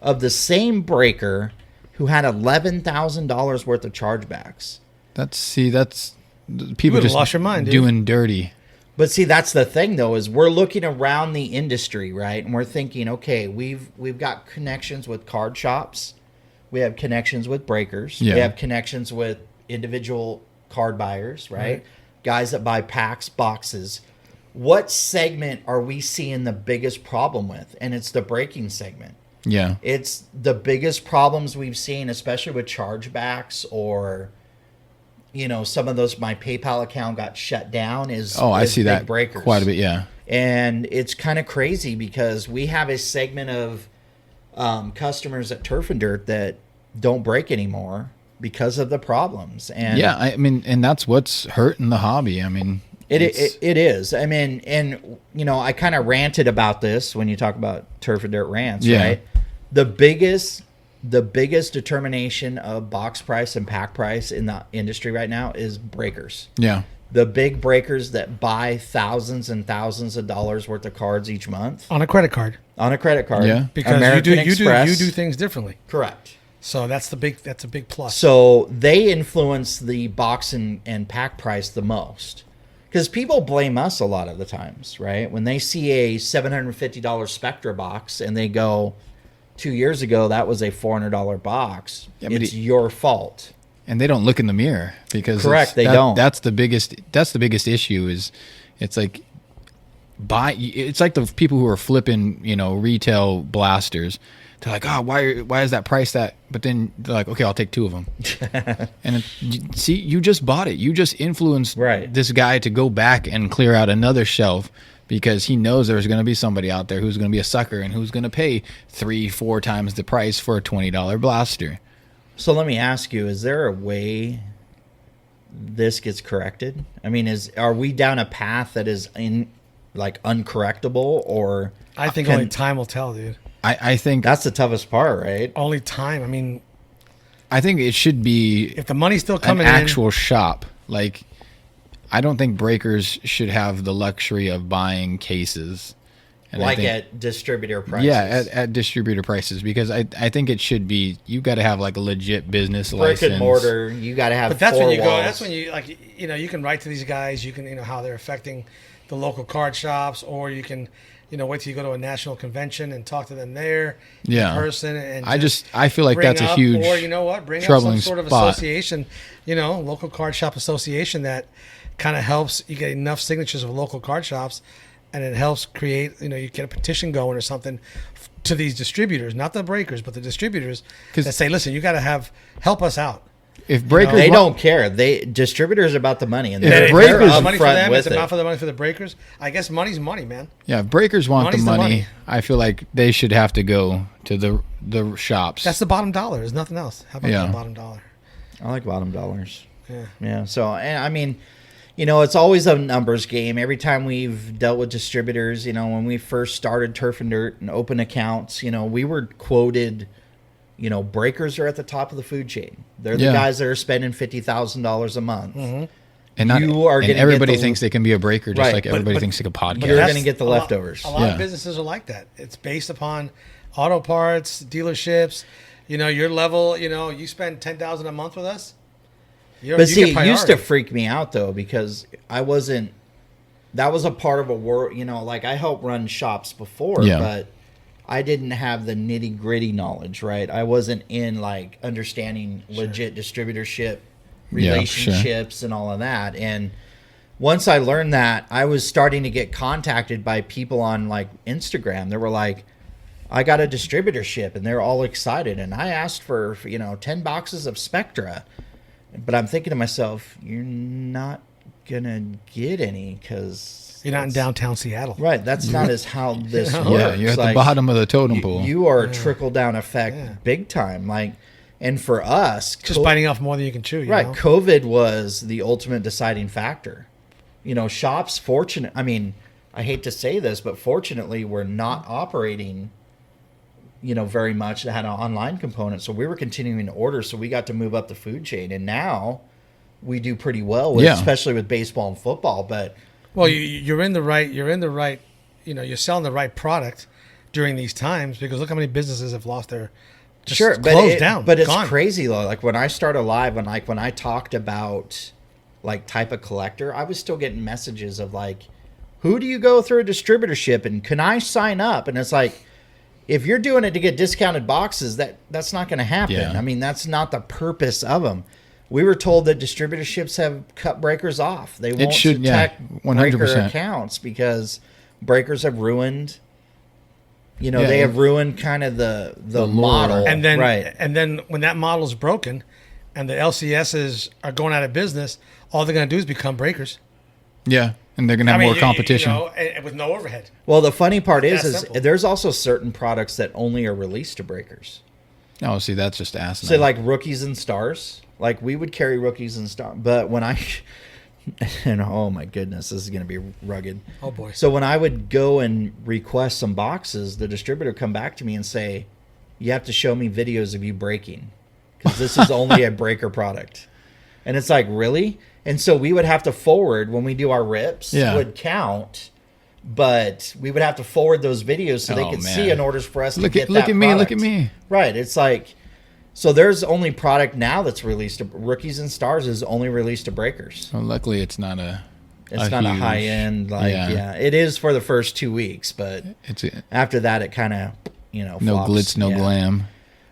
of the same breaker who had $11,000 worth of chargebacks. that's You people would've just lost your mind, dude. doing dirty. But see, that's the thing, though, is we're looking around the industry, right? And we're thinking, okay, we've got connections with card shops, we have connections with breakers, Yeah. we have connections with individual card buyers, right? Guys that buy packs, boxes. What segment are we seeing the biggest problem with? And it's the breaking segment. Yeah, It's the biggest problems we've seen, especially with chargebacks or, you know, some of those. My PayPal account got shut down. I is see big that breakers. quite a bit. Yeah, And it's kind of crazy because we have a segment of customers at Turf and Dirt that don't break anymore because of the problems. And yeah. I mean, and that's what's hurting the hobby. I mean, it is. I mean, and you know, I kind of ranted about this when you talk about Turf and Dirt rants, Yeah. right? The biggest determination of box price and pack price in the industry right now is breakers. yeah, The big breakers that buy thousands and thousands of dollars worth of cards each month On a credit card. on a credit card. Yeah. Because American you Express. do things differently. Correct. So that's a big plus. So they influence the box and pack price the most. Because people blame us a lot of the times, right? When they see a $750 Spectra box and they go, 2 years ago, that was a $400 box. Yeah, but it's your fault. and they don't look in the mirror because Correct, they that- don't. That's the biggest issue. Is it's like it's like the people who are flipping, you know, retail blasters. They're like, oh, why is that price that? But then they're like, okay, I'll take two of them. And see, you just bought it. You just influenced Right. this guy to go back and clear out another shelf because he knows there's going to be somebody out there who's going to be a sucker and who's going to pay 3-4 times the price for a $20 blaster. So let me ask you, is there a way this gets corrected? I mean, are we down a path that is uncorrectable, or I think only time will tell, dude. I think that's the toughest part, right? Only time. I mean, I think it should be if the money's still an coming in, actual shop. Like, I don't think breakers should have the luxury of buying cases. And Like I think, at distributor prices. yeah, at distributor prices, because I think it should be, you got to have like a legit business brick license. and mortar. You got to have. but that's four when you walls. go. That's when you you can write to these guys. You can how they're affecting the local card shops, or you can wait till you go to a national convention and talk to them there Yeah. in person. And I feel like bring that's a up, huge or you know what, bring up troubling some sort of spot. association, local card shop association that kind of helps you get enough signatures of local card shops and it helps create, you get a petition going or something to these distributors, not the breakers, but the distributors that say, listen, you got to help us out. If breakers, they don't care. Distributors are about the money, and If they're breakers upfront money for them, with it's about for the money for the breakers. I guess money's money, man. Yeah, if breakers want Money's the the money, money. I feel like they should have to go to the shops. That's the bottom dollar. There's nothing else. How about the bottom dollar? I like bottom dollars. Yeah. Yeah. So, and I mean, it's always a numbers game. Every time we've dealt with distributors, when we first started Turf and Dirt and open accounts, we were quoted. Breakers are at the top of the food chain. They're the guys that are spending $50,000 a month. Mm-hmm. And everybody thinks they can be a breaker, just like everybody thinks they can podcast. You're going to get the leftovers. A lot of businesses are like that. It's based upon auto parts, dealerships. Your level. You spend $10,000 a month with us. But see, it used to freak me out though, because I wasn't. That was a part of a world. Like I helped run shops before, but I didn't have the nitty gritty knowledge. Right, I wasn't in like understanding legit distributorship relationships and all of that. And once I learned that, I was starting to get contacted by people on like Instagram. They were like, I got a distributorship, and they're all excited. And I asked for 10 boxes of Spectra. But I'm thinking to myself, you're not going to get any because... You're not in downtown Seattle. Right. That's not as how this works. Yeah, you're at the bottom of the totem pole. You are trickle-down effect big time. Like, and for us... Just biting off more than you can chew, Right. COVID was the ultimate deciding factor. Shops, fortunate... I mean, I hate to say this, but fortunately, we're not operating... very much that had an online component. So we were continuing to order. So we got to move up the food chain. And now we do pretty well, especially with baseball and football. But you're in the right, you're selling the right product during these times, because look how many businesses have lost their, closed down. But it's gone. crazy though. Like when I started live, when I talked about like type of collector, I was still getting messages of like, who do you go through a distributorship and can I sign up? And it's like, if you're doing it to get discounted boxes, that's not going to happen. Yeah. I mean, that's not the purpose of them. We were told that distributorships have cut breakers off. They won't protect 100%. breaker accounts because breakers have ruined. They have ruined kind of the model. And then when that model's broken, and the LCSs are going out of business, all they're going to do is become breakers. Yeah. And they're going to have more competition. With no overhead. Well, the funny part is there's also certain products that only are released to breakers. Oh, see, that's just asinine. So like rookies and stars. Like we would carry rookies and stars. But when and oh my goodness, this is going to be rugged. Oh boy. So when I would go and request some boxes, the distributor would come back to me and say, you have to show me videos of you breaking, because this is only a breaker product. And it's like, really? And so we would have to forward when we do our rips, would count, but we would have to forward those videos so they could see in order for us to get that product. Look at me. Right. It's like, so there's only product now that's released to rookies and stars is only released to breakers. Well, luckily it's not a high end. It is for the first 2 weeks, but after that it kind of, no flops. glitz, no glam.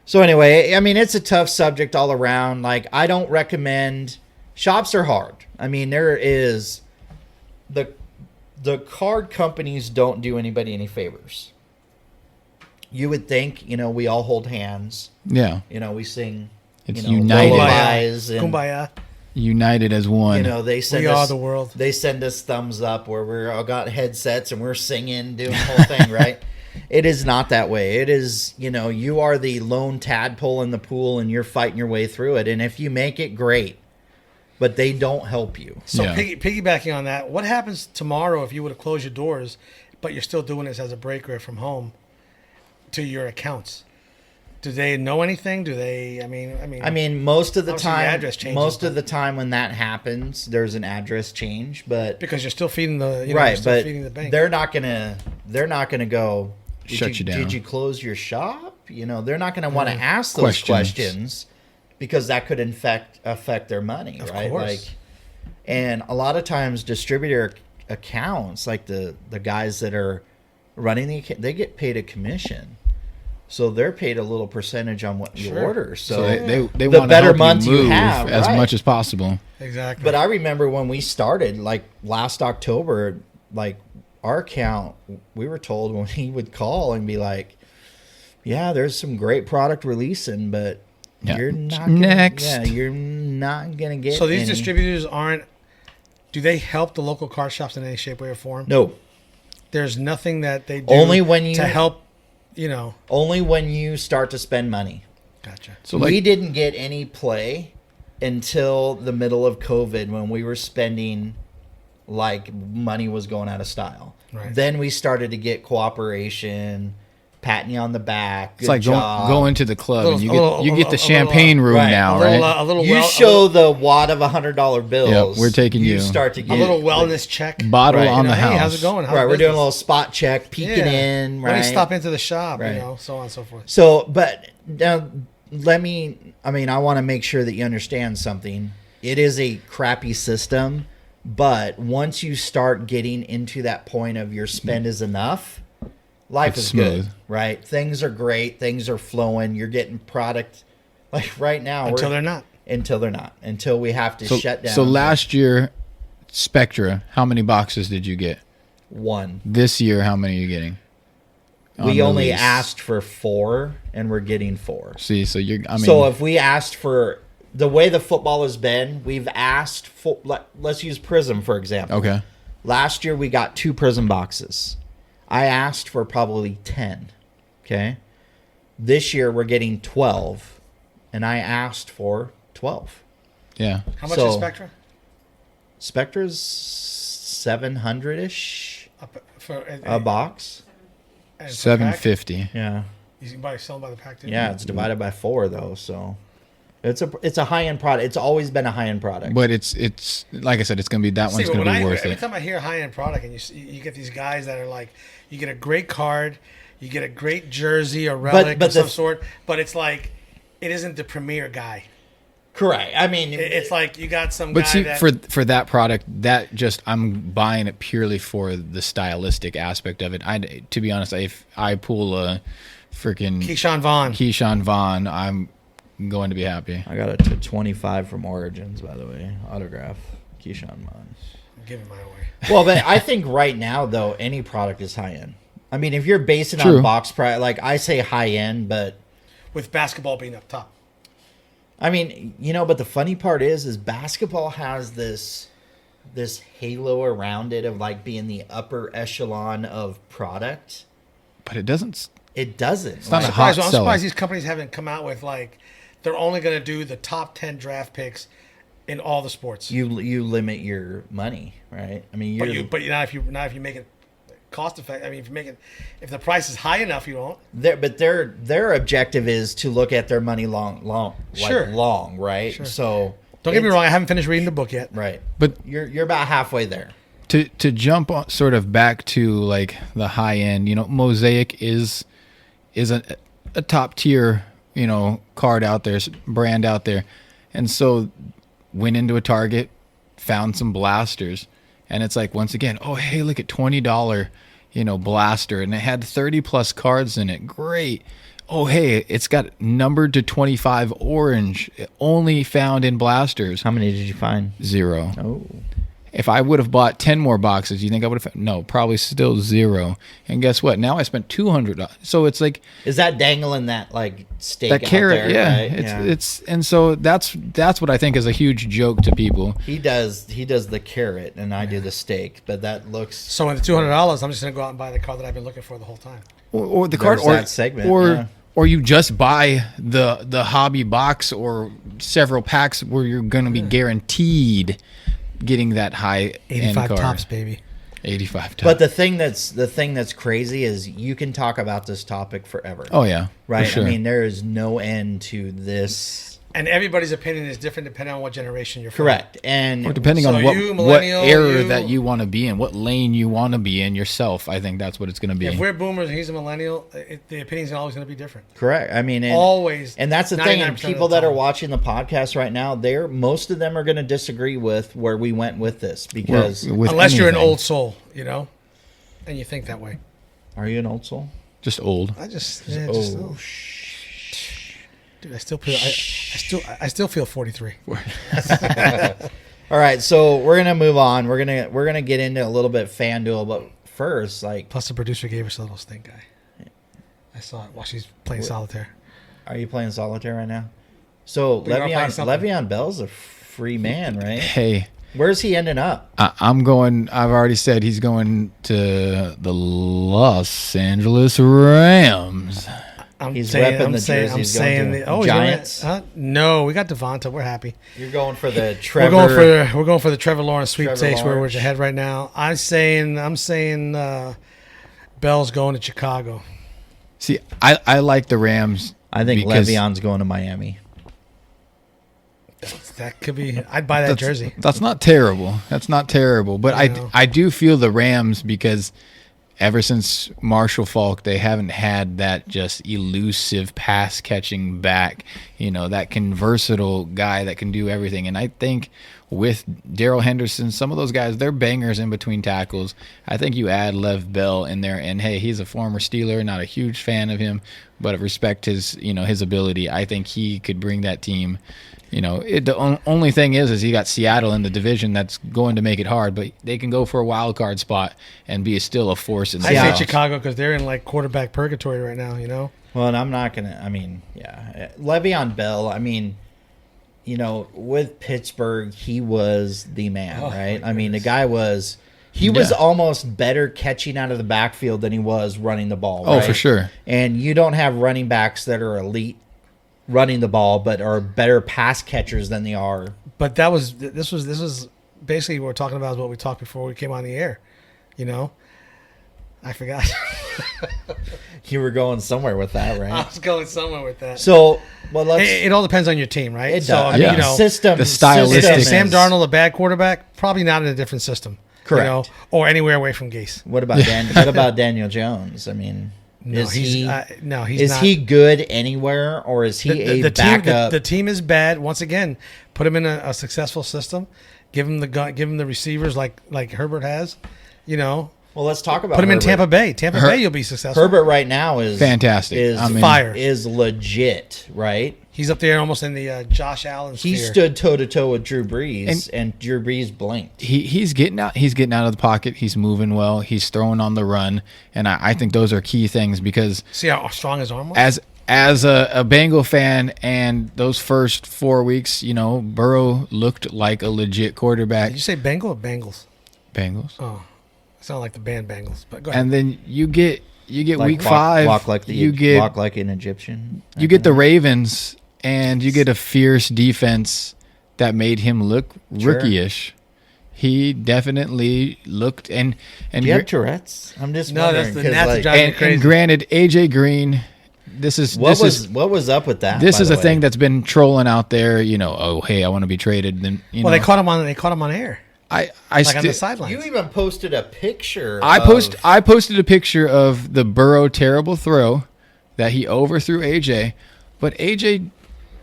So anyway, I mean, it's a tough subject all around. Like, I don't recommend... Shops are hard. I mean, there is... The card companies don't do anybody any favors. You would think, we all hold hands. Yeah. We sing, it's united. Lullabies and, Kumbaya. United as one. They send we us... are the world. They send us thumbs up where we're all got headsets and we're singing, doing the whole thing, right? It is not that way. It is, you are the lone tadpole in the pool and you're fighting your way through it. And if you make it, great. But they don't help you. So piggybacking on that, what happens tomorrow if you were to close your doors, but you're still doing this as a breaker from home to your accounts? Do they know anything? Do they? I mean, most of the time, time, address changes, most of the time when that happens, there's an address change. But because you're still feeding the but feeding the bank. They're not gonna go. Shut you down. Did you close your shop? They're not going to want to ask those questions because that could affect their money, of right? Course. And a lot of times distributor accounts, like the guys that are running the account, they get paid a commission. So they're paid a little percentage on what you order. So they the want to better help months you move you have, as much as possible. Exactly. But I remember when we started, like last October, like our account, we were told when he would call and be like, yeah, there's some great product releasing, but you're not gonna, next. Yeah, you're not gonna get. So these any. distributors aren't. Do they help the local card shops in any shape, way, or form? No. There's nothing that they do Only when you to help. Only when you start to spend money. Gotcha. So We didn't get any play until the middle of COVID when we were spending like money was going out of style. Right. Then we started to get cooperation, patting you on the back. It's like going to the club and you get the a champagne room right, now, a little, right? a little You show the wad of $100 bills. Yep, we're taking you. start to a get little wellness check. Bottle Right. on the Hey, house. how's it going? How's Right, we're doing a business? little spot check, peeking in. Right. When you stop into the shop, Right. so on and so forth. So, but now I want to make sure that you understand something. It is a crappy system, but once you start getting into that point of your spend is enough, life It's is smooth. good, right? Things are great. Things are flowing. You're getting product like right now. Until they're not. Until we have to shut down. So last year, Spectra, how many boxes did you get? one. This year, how many are you getting? We On only release? asked for 4, and we're getting 4. See, so So if we asked for the way the football has been, we've asked for. Let's use Prism for example. okay. Last year we got 2 Prism boxes. I asked for probably 10. Okay. This year we're getting 12, and I asked for 12. Yeah. How much So- is Spectra? Spectra's 700-ish For a box. and for pack? 750. Yeah. You can sell them by the pack too. Yeah, it's divided by 4 though, so it's a high end product. It's always been a high end product. But it's like I said, it's gonna be that See, one's gonna when be worth every it. time I hear high end product, and you get these guys that are like, you get a great card, you get a great jersey or relic but of some the- sort, but it's like it isn't the premier guy. Correct. I mean, It's like you got some But guy see, that for that product, that just I'm buying it purely for the stylistic aspect of it. To be honest, if I pull a freaking Keyshawn Vaughn. I'm going to be happy. I got a 25 from Origins, by the way, autograph, Keyshawn Vaughn. I'm giving mine away. Well, but I think right now though, any product is high end. I mean, if you're basing True. on box price, like I say high end, but With basketball being up top. I mean, but the funny part is basketball has this halo around it of like being the upper echelon of product. But it doesn't. It doesn't. not Like, a hot I'm seller. surprised these companies haven't come out with like they're only going to do the top 10 draft picks in all the sports. you limit your money, right? I mean, But not if you make it cost effective. I mean, if the price is high enough, you won't. their objective is to look at their money long, Sure. right? Sure. So Don't get me it's- wrong. I haven't finished reading the book yet. right? But You're about halfway there. to jump on, sort of back to like the high end, Mosaic is a top tier, card out there, brand out there, and so went into a Target, found some blasters, and it's like once again, oh hey, look at $20, blaster, and it had 30 plus cards in it. Great. Oh hey, it's got numbered to 25 orange, only found in blasters. How many did you find? 0. Oh, If I would have bought 10 more boxes, you think I would have? No, probably still 0. And guess what? Now I spent $200. So it's like is that dangling that like steak? that out carrot. there, Yeah, right? it's and so that's what I think is a huge joke to people. He does the carrot, and I do the steak. But that looks So in the $200, I'm just going to go out and buy the car that I've been looking for the whole time. Or the card, There's or that segment, or yeah. or you just buy the hobby box or several packs where you're going to be guaranteed getting that high end 85 card. tops, baby. 85 tops. But the thing that's crazy is you can talk about this topic forever. oh yeah, for right. sure. I mean, there is no end to this. And everybody's opinion is different depending on what generation you're from. Correct. And Or depending So on what you, millennial, era you- that you want to be in, what lane you want to be in yourself, I think that's what it's going to be. If we're boomers and he's a millennial, the opinion's always going to be different. correct. I mean, and, Always. And that's the thing. 99% And of people the that are time. watching the podcast right now, most of them are going to disagree with where we went with this because With Unless you're an anything. old soul, and you think that way. are you an old soul? Just old. I just, Oh, dude, I still feel 43. All right, so we're gonna move on. We're gonna get into a little bit FanDuel, but first. Like, Plus, the producer gave us a little stink eye. I saw it while she's playing solitaire. are you playing solitaire right now? So We are playing something. Le'Veon Bell's a free man, right? Hey, Where's he ending up? I'm going. I've already said he's going to the Los Angeles Rams. He's repping the jersey. He's going to Giants. No, we got Devonta. We're happy. You're going for the Trevor. We're going for the Trevor Lawrence sweepstakes where we're ahead right now. I'm saying Bell's going to Chicago. See, I like the Rams. I think because Le'Veon's going to Miami. That could be. I'd buy that jersey. That's not terrible. That's not terrible. But I do feel the Rams because ever since Marshall Faulk, they haven't had that just elusive pass catching back, that versatile guy that can do everything. And I think with Darrell Henderson, some of those guys, they're bangers in between tackles. I think you add Lev Bell in there, and hey, he's a former Steeler, not a huge fan of him, but I respect his ability. I think he could bring that team. The only thing is he got Seattle in the division that's going to make it hard, but they can go for a wild card spot and be still a force in the I playoffs. say Chicago because they're in like quarterback purgatory right now. Well, and I'm not gonna. Le'Veon Bell. With Pittsburgh, he was the man, right? The guy was. He was almost better catching out of the backfield than he was running the ball. Oh, right? for sure. And you don't have running backs that are elite running the ball, but are better pass catchers than they are. But this was basically what we're talking about is what we talked before we came on the air. I forgot. You were going somewhere with that, right? I was going somewhere with that. So, let's. It all depends on your team, right? It does. So, system. The stylistic. Is Sam Darnold a bad quarterback? Probably not in a different system. Correct. Or anywhere away from Gase. What about What about Daniel Jones? No, is he's not. He good anywhere, or is he a backup? The team is bad. Once again, put him in a successful system. Give him the receivers like Herbert has. Well, let's talk about. Put him Herbert. in Tampa Bay. Tampa Bay, you'll be successful. Herbert right now is fantastic. Fire. Is legit, right? He's up there almost in the Josh Allen sphere. He stood toe to toe with Drew Brees, and Drew Brees blinked. He's getting out. He's getting out of the pocket. He's moving well. He's throwing on the run, and I think those are key things because see how strong his arm was. As a Bengal fan, and those first 4 weeks, Burrow looked like a legit quarterback. Did you say Bengal or Bengals? Bengals. Oh, sound like the band Bengals. But go ahead. And then you get Like week 5. Walk like walk like an Egyptian. You get the Ravens, and you get a fierce defense that made him look rookie-ish. He definitely looked and Do you have Tourette's? I'm just wondering. That's driving me crazy. And granted, AJ Green. What was up with that? This is a thing that's been trolling out there. Oh hey, I want to be traded. Then they caught him on air. I on the sidelines. You even posted a picture. I posted a picture of the Burrow terrible throw that he overthrew AJ, but AJ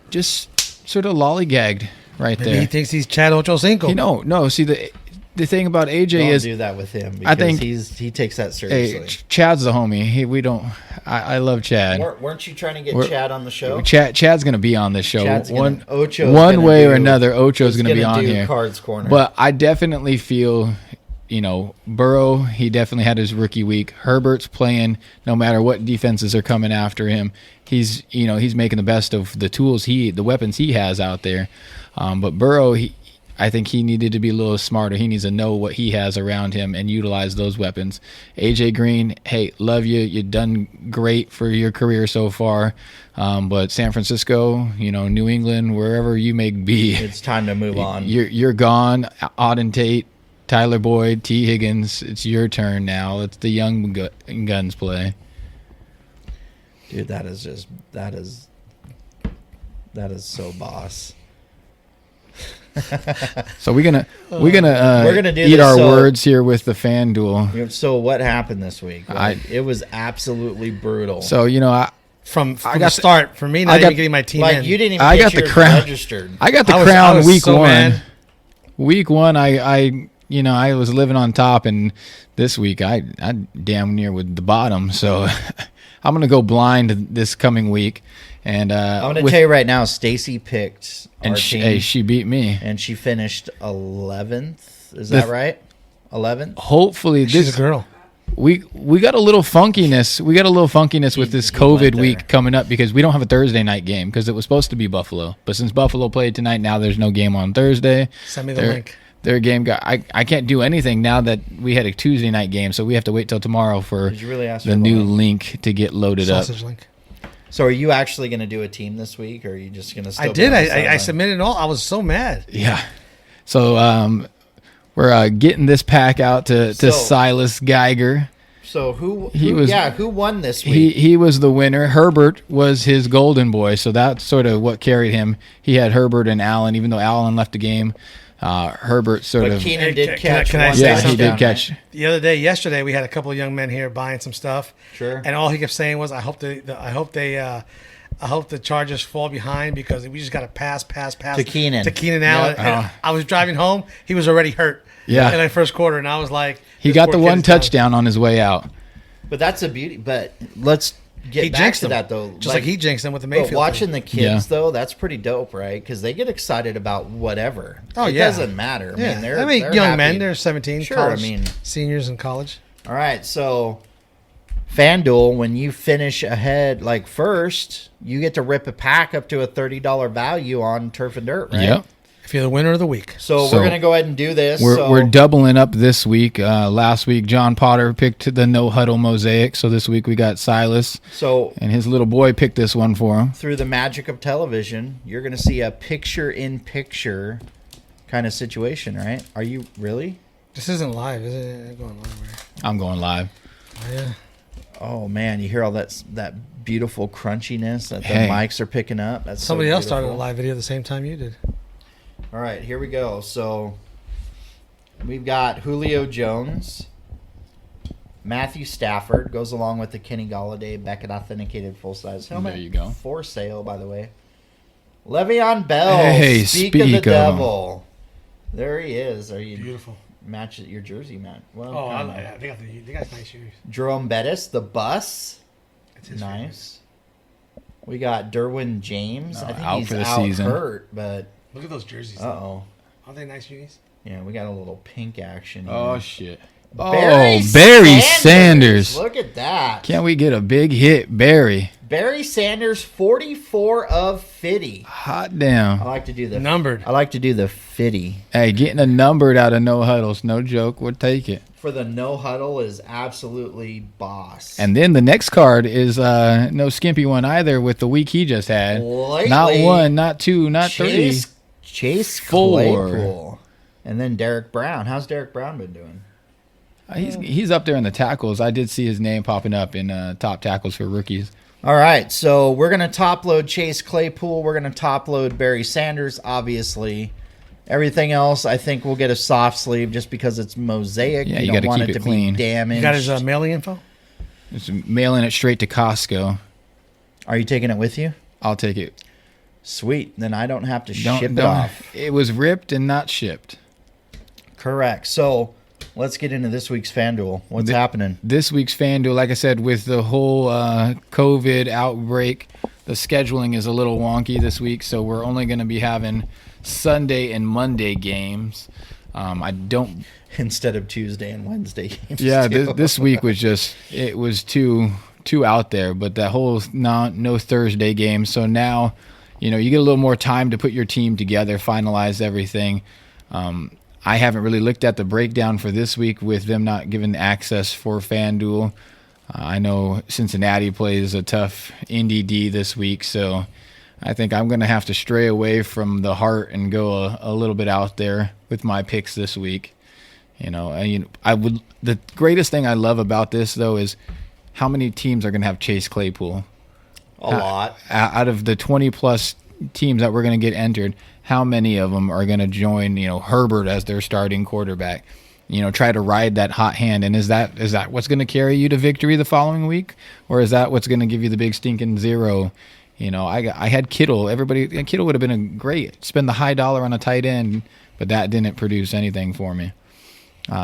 just sort of lollygagged right there. He thinks he's Chad Ochocinco. No. See the thing about AJ don't do that with him. Because I think he takes that seriously. Hey, Chad's the homie. We don't. I love Chad. Weren't you trying to get Chad on the show? Chad's going to be on this show. One Ocho's way or another. Ocho's going to be on here. Cards Korner. But I definitely feel, Burrow. He definitely had his rookie week. Herbert's playing no matter what defenses are coming after him. He's making the best of the tools the weapons he has out there. But Burrow, I think he needed to be a little smarter. He needs to know what he has around him and utilize those weapons. AJ Green, hey, love you. You've done great for your career so far. But San Francisco, New England, wherever you may be, it's time to move on. You're gone. Auden Tate, Tyler Boyd, T. Higgins. It's your turn now. It's the young guns play. Dude, that is so boss. So we're gonna do eat this, our words here with the FanDuel. So what happened this week? It was absolutely brutal. So from the start for me not even getting my team in. You didn't even I get got the yours crown registered. I got the crown week 1. Mad. Week 1 I was living on top, and this week I damn near with the bottom. So I'm gonna go blind this coming week. And I'm going to tell you right now, Stacy picked our team. She beat me. And she finished 11th. Is that right? 11th? Hopefully she's a girl. we got a little funkiness. We got a little funkiness with this he went COVID there. week coming up because we don't have a Thursday night game because it was supposed to be Buffalo. But since Buffalo played tonight, now there's no game on Thursday. Send me the link. Their game got. I can't do anything now that we had a Tuesday night game, so we have to wait till tomorrow for Did you really ask the for new link? link to get loaded Sausage up. link. So are you actually going to do a team this week, or are you just going to? I did. I submitted all. I was so mad. Yeah. So we're getting this pack out to So- Silas Geiger. So who won this He week? he was the winner. Herbert was his golden boy, so that's sort of what carried him. He had Herbert and Allen, even though Allen left the game. Herbert sort But of Keenan did Can I- catch can I one say yeah, he something? did touchdown, catch. right? Yesterday, we had a couple of young men here buying some stuff. Sure. And all he kept saying was, I hope the Chargers fall behind because we just got to pass To Keenan. Allen. Yeah. And I was driving home. He was already hurt. Yeah. In the first quarter, and I was like, He this got the poor one kid's done. touchdown on his way out. But that's a beauty. But let's get He back jinxed to them. that though. Just like he jinxed them with the But Mayfield. watching thing. the kids Yeah. though, that's pretty dope, right? Because they get excited about whatever. Oh, it yeah. doesn't matter. I mean, they're young happy. men. They're 17. Sure, College, I mean- seniors in college. All right, so FanDuel, when you finish ahead like first, you get to rip a pack up to a $30 value on Turf and Dirt, right? Yep. If you're the winner of the week. So, So we're gonna go ahead and do this. We're doubling up this week. Last week, John Potter picked the no huddle mosaic, so this week we got Silas, So and his little boy picked this one for him. through the magic of television, you're gonna see a picture-in-picture kind of situation, right? Are you really? This isn't live, is it? It's going live, right? I'm going live. Oh, yeah. Oh man, you hear all that beautiful crunchiness that the Hey. mics are picking up. That's so Somebody else started a beautiful. live video at the same time you did. All right, here we go. So we've got Julio Jones, Matthew Stafford goes along with the Kenny Galladay Beckett authenticated full size helmet. There you go. For sale, by the way. Le'Veon Bell. Hey, speak of the speak of him. devil. There he is. Are you Beautiful. match your jersey, Matt? Well, Oh, kinda. they got nice shoes. Jerome Bettis, the bus. It's his Nice. We got Derwin James. I think out he's for the out season. hurt, but Look at those jerseys. uh-oh. Aren't they nice shoes? Yeah, we got a little pink action. Oh here. shit! Barry Barry Sanders. Look at that. Can't we get a big hit, Barry? Barry Sanders, 44 of 50. Hot damn! I like to do the Numbered. I like to do the 50. Hey, getting a numbered out of no huddles, no joke. We'll take it. For the no huddle is absolutely boss. And then the next card is no skimpy one either with the week he just had. Lately, Not one, not two, not Chase Four. Claypool. And then Derek Brown. How's Derek Brown been doing? three. He's up there in the tackles. I did see his name popping up in top tackles for rookies. All right, so we're going to top load Chase Claypool. We're going to top load Barry Sanders, obviously. Everything else, I think we'll get a soft sleeve just because it's mosaic. Yeah, you don't gotta want keep it it to clean. be damaged. You got his mailing info? Just mailing it straight to Costco. Are you taking it with you? I'll take it. Sweet. Then I don't have to Don't- ship it don't- off. It was ripped and not shipped. Correct. So let's get into this week's FanDuel. What's happening? This week's FanDuel, like I said, with the whole COVID outbreak, the scheduling is a little wonky this week, so we're only going to be having Sunday and Monday games. I don't. Instead of Tuesday and Wednesday games. Yeah, too. this week was just it was too out there. But that whole no Thursday game. So now, you get a little more time to put your team together, finalize everything. I haven't really looked at the breakdown for this week with them not giving access for FanDuel. I know Cincinnati plays a tough Indy D this week, so I think I'm going to have to stray away from the heart and go a little bit out there with my picks this week. The greatest thing I love about this though is how many teams are going to have Chase Claypool. a lot. Out of the 20 plus teams that we're going to get entered, how many of them are going to join, Herbert as their starting quarterback? Try to ride that hot hand. And is that what's going to carry you to victory the following week? Or is that what's going to give you the big stinking zero? I had Kittle. Kittle would have been a great spend the high dollar on a tight end, but that didn't produce anything for me.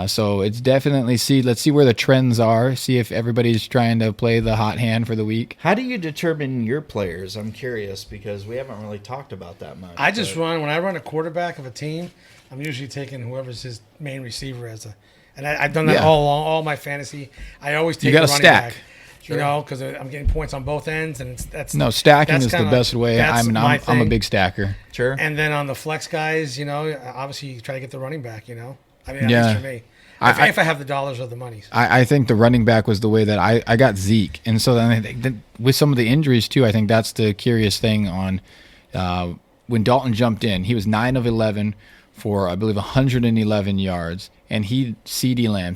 So it's definitely let's see where the trends are. See if everybody's trying to play the hot hand for the week. How do you determine your players? I'm curious because we haven't really talked about that much. When I run a quarterback of a team, I'm usually taking whoever's his main receiver as And I've done that Yeah. all my fantasy. I always take gotta the running stack. back. You know, because I'm getting points on both ends, and Stacking that's is the kinda- best way. that's my I'm a thing. big stacker. Sure. And then on the flex guys, you know, obviously you try to get the running back. You know, I mean, at Yeah. least for me, if I have the dollars or the monies. I think the running back was the way that I got Zeke, and so then with some of the injuries too, I think that's the curious thing on when Dalton jumped in. He was 9 of 11 for I believe 111 yards, and he CeeDee Lamb.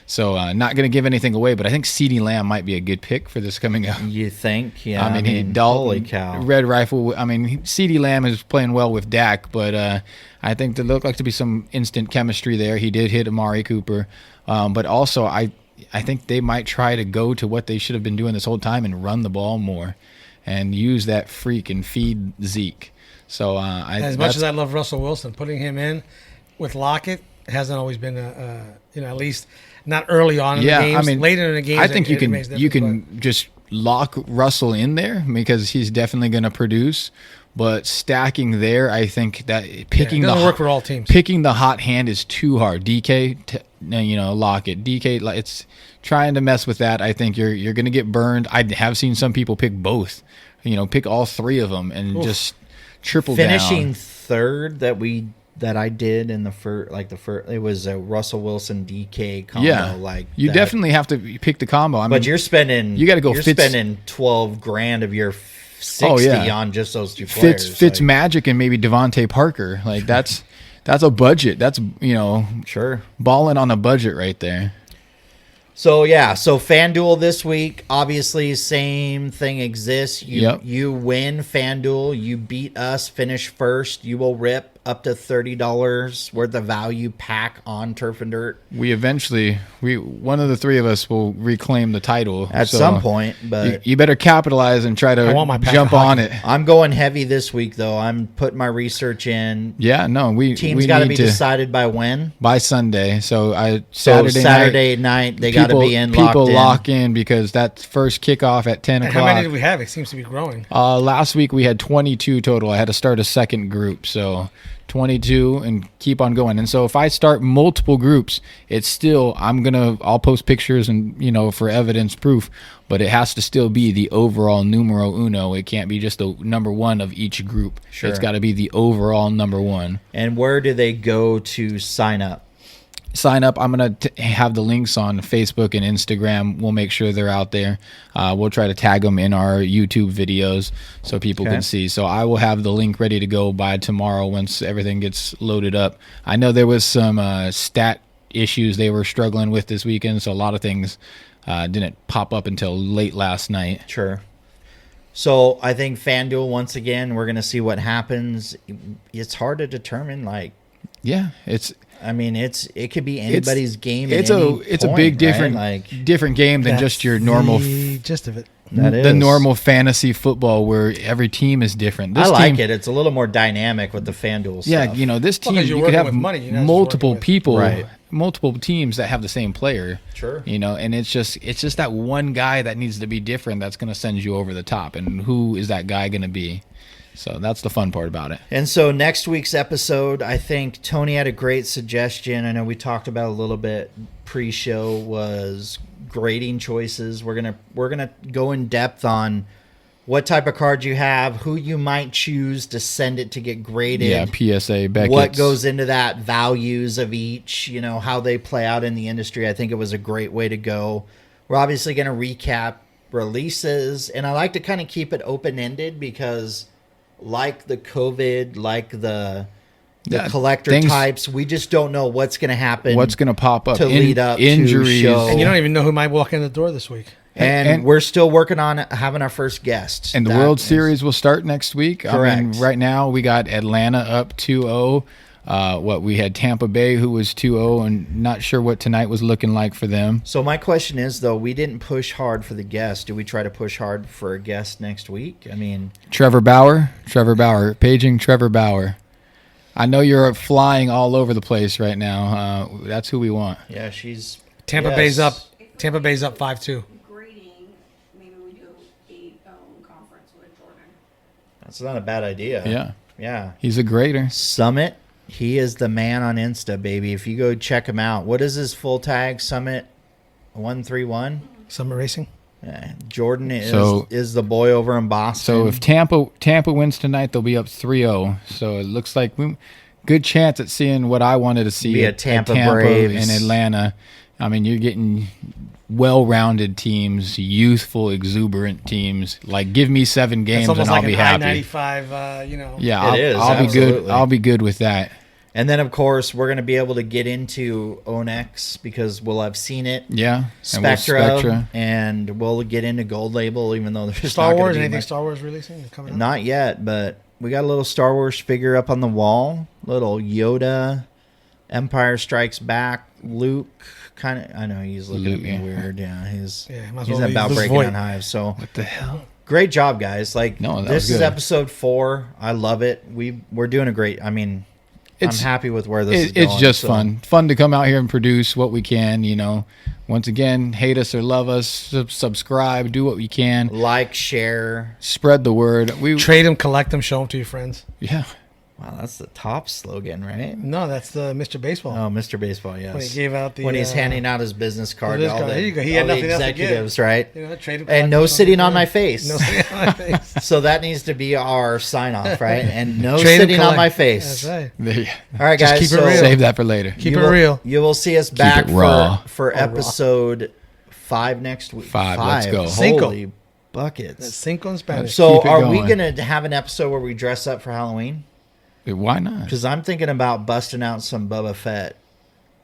So not going to give anything away, but I think CeeDee Lamb might be a good pick for this coming up. You think? Yeah. I mean, Dalton, holy cow. Red Rifle. I mean, CeeDee Lamb is playing well with Dak, but I think there looked like to be some instant chemistry there. He did hit Amari Cooper, but also I think they might try to go to what they should have been doing this whole time and run the ball more, and use that freak and feed Zeke. So As much as I love Russell Wilson, putting him in with Lockett hasn't always been at least not early on in the games. I mean, later in the games, I think it makes you difference, can just lock Russell in there because he's definitely going to produce. But stacking there, I think that picking it doesn't work for all teams. Picking the hot hand is too hard. DK, Lockett. DK, it's trying to mess with that. I think you're going to get burned. I have seen some people pick both. Pick all three of them and just triple finishing down. third that I did in the first, it was a Russell Wilson DK combo. Yeah, you definitely have to pick the combo. I mean, but you're spending, you got to go. You're spending $12,000 of your 60 on just those two players. Fitz Magic and maybe Devontae Parker. Like that's a budget. That's sure balling on a budget right there. So FanDuel this week, obviously same thing exists. You win FanDuel, you beat us, finish first, you will rip up to $30 worth of value pack on Turf and Dirt. One of the three of us will reclaim the title At some point, but you better capitalize and try to jump on it. I'm going heavy this week though. I'm putting my research in. Yeah, no, teams got to be decided by when? By Sunday. So Saturday night they got to be in. People lock in because that first kickoff at 10 o'clock. How many do we have? It seems to be growing. Last week we had 22 total. I had to start a second group, so 22 and keep on going. And so if I start multiple groups, it's still I'll post pictures and for evidence proof, but it has to still be the overall numero uno. It can't be just the number one of each group. Sure. It's got to be the overall number one. And where do they go to sign up? I'm going to have the links on Facebook and Instagram. We'll make sure they're out there. We'll try to tag them in our YouTube videos so people can see. So I will have the link ready to go by tomorrow once everything gets loaded up. I know there was some stat issues they were struggling with this weekend, so a lot of things didn't pop up until late last night. Sure. So I think FanDuel, once again, we're going to see what happens. It's hard to determine, it could be anybody's game. It's a big different game than just your normal gist of it. The normal fantasy football where every team is different. I like it. It's a little more dynamic with the FanDuel stuff. Yeah, this team you could have multiple people, multiple teams that have the same player. Sure. And it's just that one guy that needs to be different that's going to send you over the top. And who is that guy going to be? So that's the fun part about it. And so next week's episode, I think Tony had a great suggestion. I know we talked about a little bit pre-show, was grading choices. We're gonna go in depth on what type of card you have, who you might choose to send it to get graded. Yeah, PSA, Beckett's. What goes into that, values of each, how they play out in the industry. I think it was a great way to go. We're obviously going to recap releases, and I like to kind of keep it open-ended because like the COVID, like the collector types, we just don't know what's going to happen. What's going to pop up to lead up injuries. To show. And you don't even know who might walk in the door this week. And we're still working on having our first guest. And the World Series will start next week. Correct. I mean, right now we got Atlanta up 2-0. We had Tampa Bay, who was 2-0, and not sure what tonight was looking like for them. So my question is, though, we didn't push hard for the guest. Do we try to push hard for a guest next week? I mean, Trevor Bauer, paging Trevor Bauer. I know you're flying all over the place right now. That's who we want. Yeah, she's Tampa Bay's up 5-2. Maybe we do a conference with Jordan. That's not a bad idea. Yeah. Yeah. He's a grader. Summit He is the man on Insta, baby. If you go check him out, what is his full tag? Summit 131. Summer racing. Jordan is the boy over in Boston. So if Tampa wins tonight, they'll be up 3-0. So it looks like good chance at seeing what I wanted to see Be a at Tampa Tampa Braves. and Atlanta. I mean, you're getting well-rounded teams, youthful, exuberant teams. Like, give me 7 games It's almost and I'll like be an happy. I-95, Yeah, It is, I'll be good. absolutely. I'll be good with that. And then, of course, we're going to be able to get into Onyx because we'll have seen it. Yeah, Spectra, and we'll get into Gold Label, even though there's Star not gonna Wars, be anything much. Star Wars releasing coming up? Not yet, but we got a little Star Wars figure up on the wall. Little Yoda, Empire Strikes Back, Luke. Kind of, I know he's looking at me Luke, weird. Yeah, he's might as he's well about lose breaking void. on hives. So What the hell? great job, guys! Like No, that this was is good. episode 4. I love it. We're doing a great. I mean, I'm happy with where this is going. It's just so. fun to come out here and produce what we can. Once again, hate us or love us, subscribe, do what we can, Like, share. spread the word. Trade them, collect them, show them to your friends. Yeah. Wow, that's the top slogan, right? No, that's the Mr. Baseball. Oh, Mr. Baseball, yes. When he gave out the when he's handing out his business card to business all card. the, There you go. He all had the nothing else to give. executives, right? trade them, collect And no them, sitting show on them. my face. No sitting on my face. So that needs to be our sign off, right? And no Trade and sitting on collect. my face. That's right. There you All right, Just guys. keep it so real. Save that for later. Keep you it will- real. You will see us back it raw. for raw. episode 5 next week. 5, let's go. Holy That's buckets. Cinco in Spanish. So Keep it are we going. going to have an episode where we dress up for Halloween? Why not? Because I'm thinking about busting out some Boba Fett.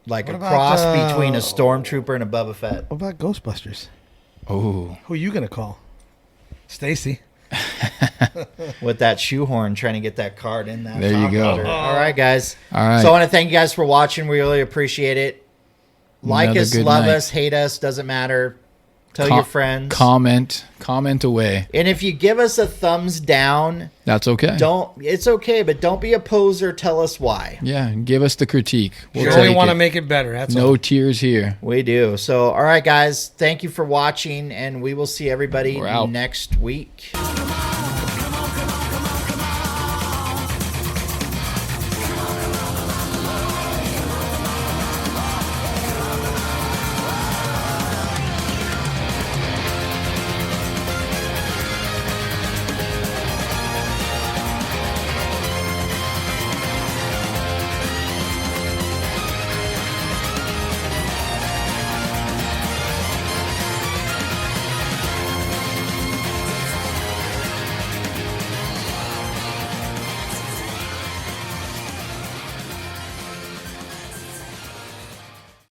Like What a about, cross between a stormtrooper and a Boba Fett. What about Ghostbusters? Oh, Who are you gonna call? Stacy. With that shoehorn trying to get that card in that. There you top go. loader. All right, guys. all right. So I want to thank you guys for watching. We really appreciate it. Like Another us, good love night. us, hate us, doesn't matter. Tell your friends. Comment away. And if you give us a thumbs down, That's okay. it's okay, but don't be a poser. Tell us why. Yeah, give us the critique. We'll You only take want to it. make it better. That's No all. tears here. We do. So, all right, guys. Thank you for watching, and we will see everybody We're out. next week.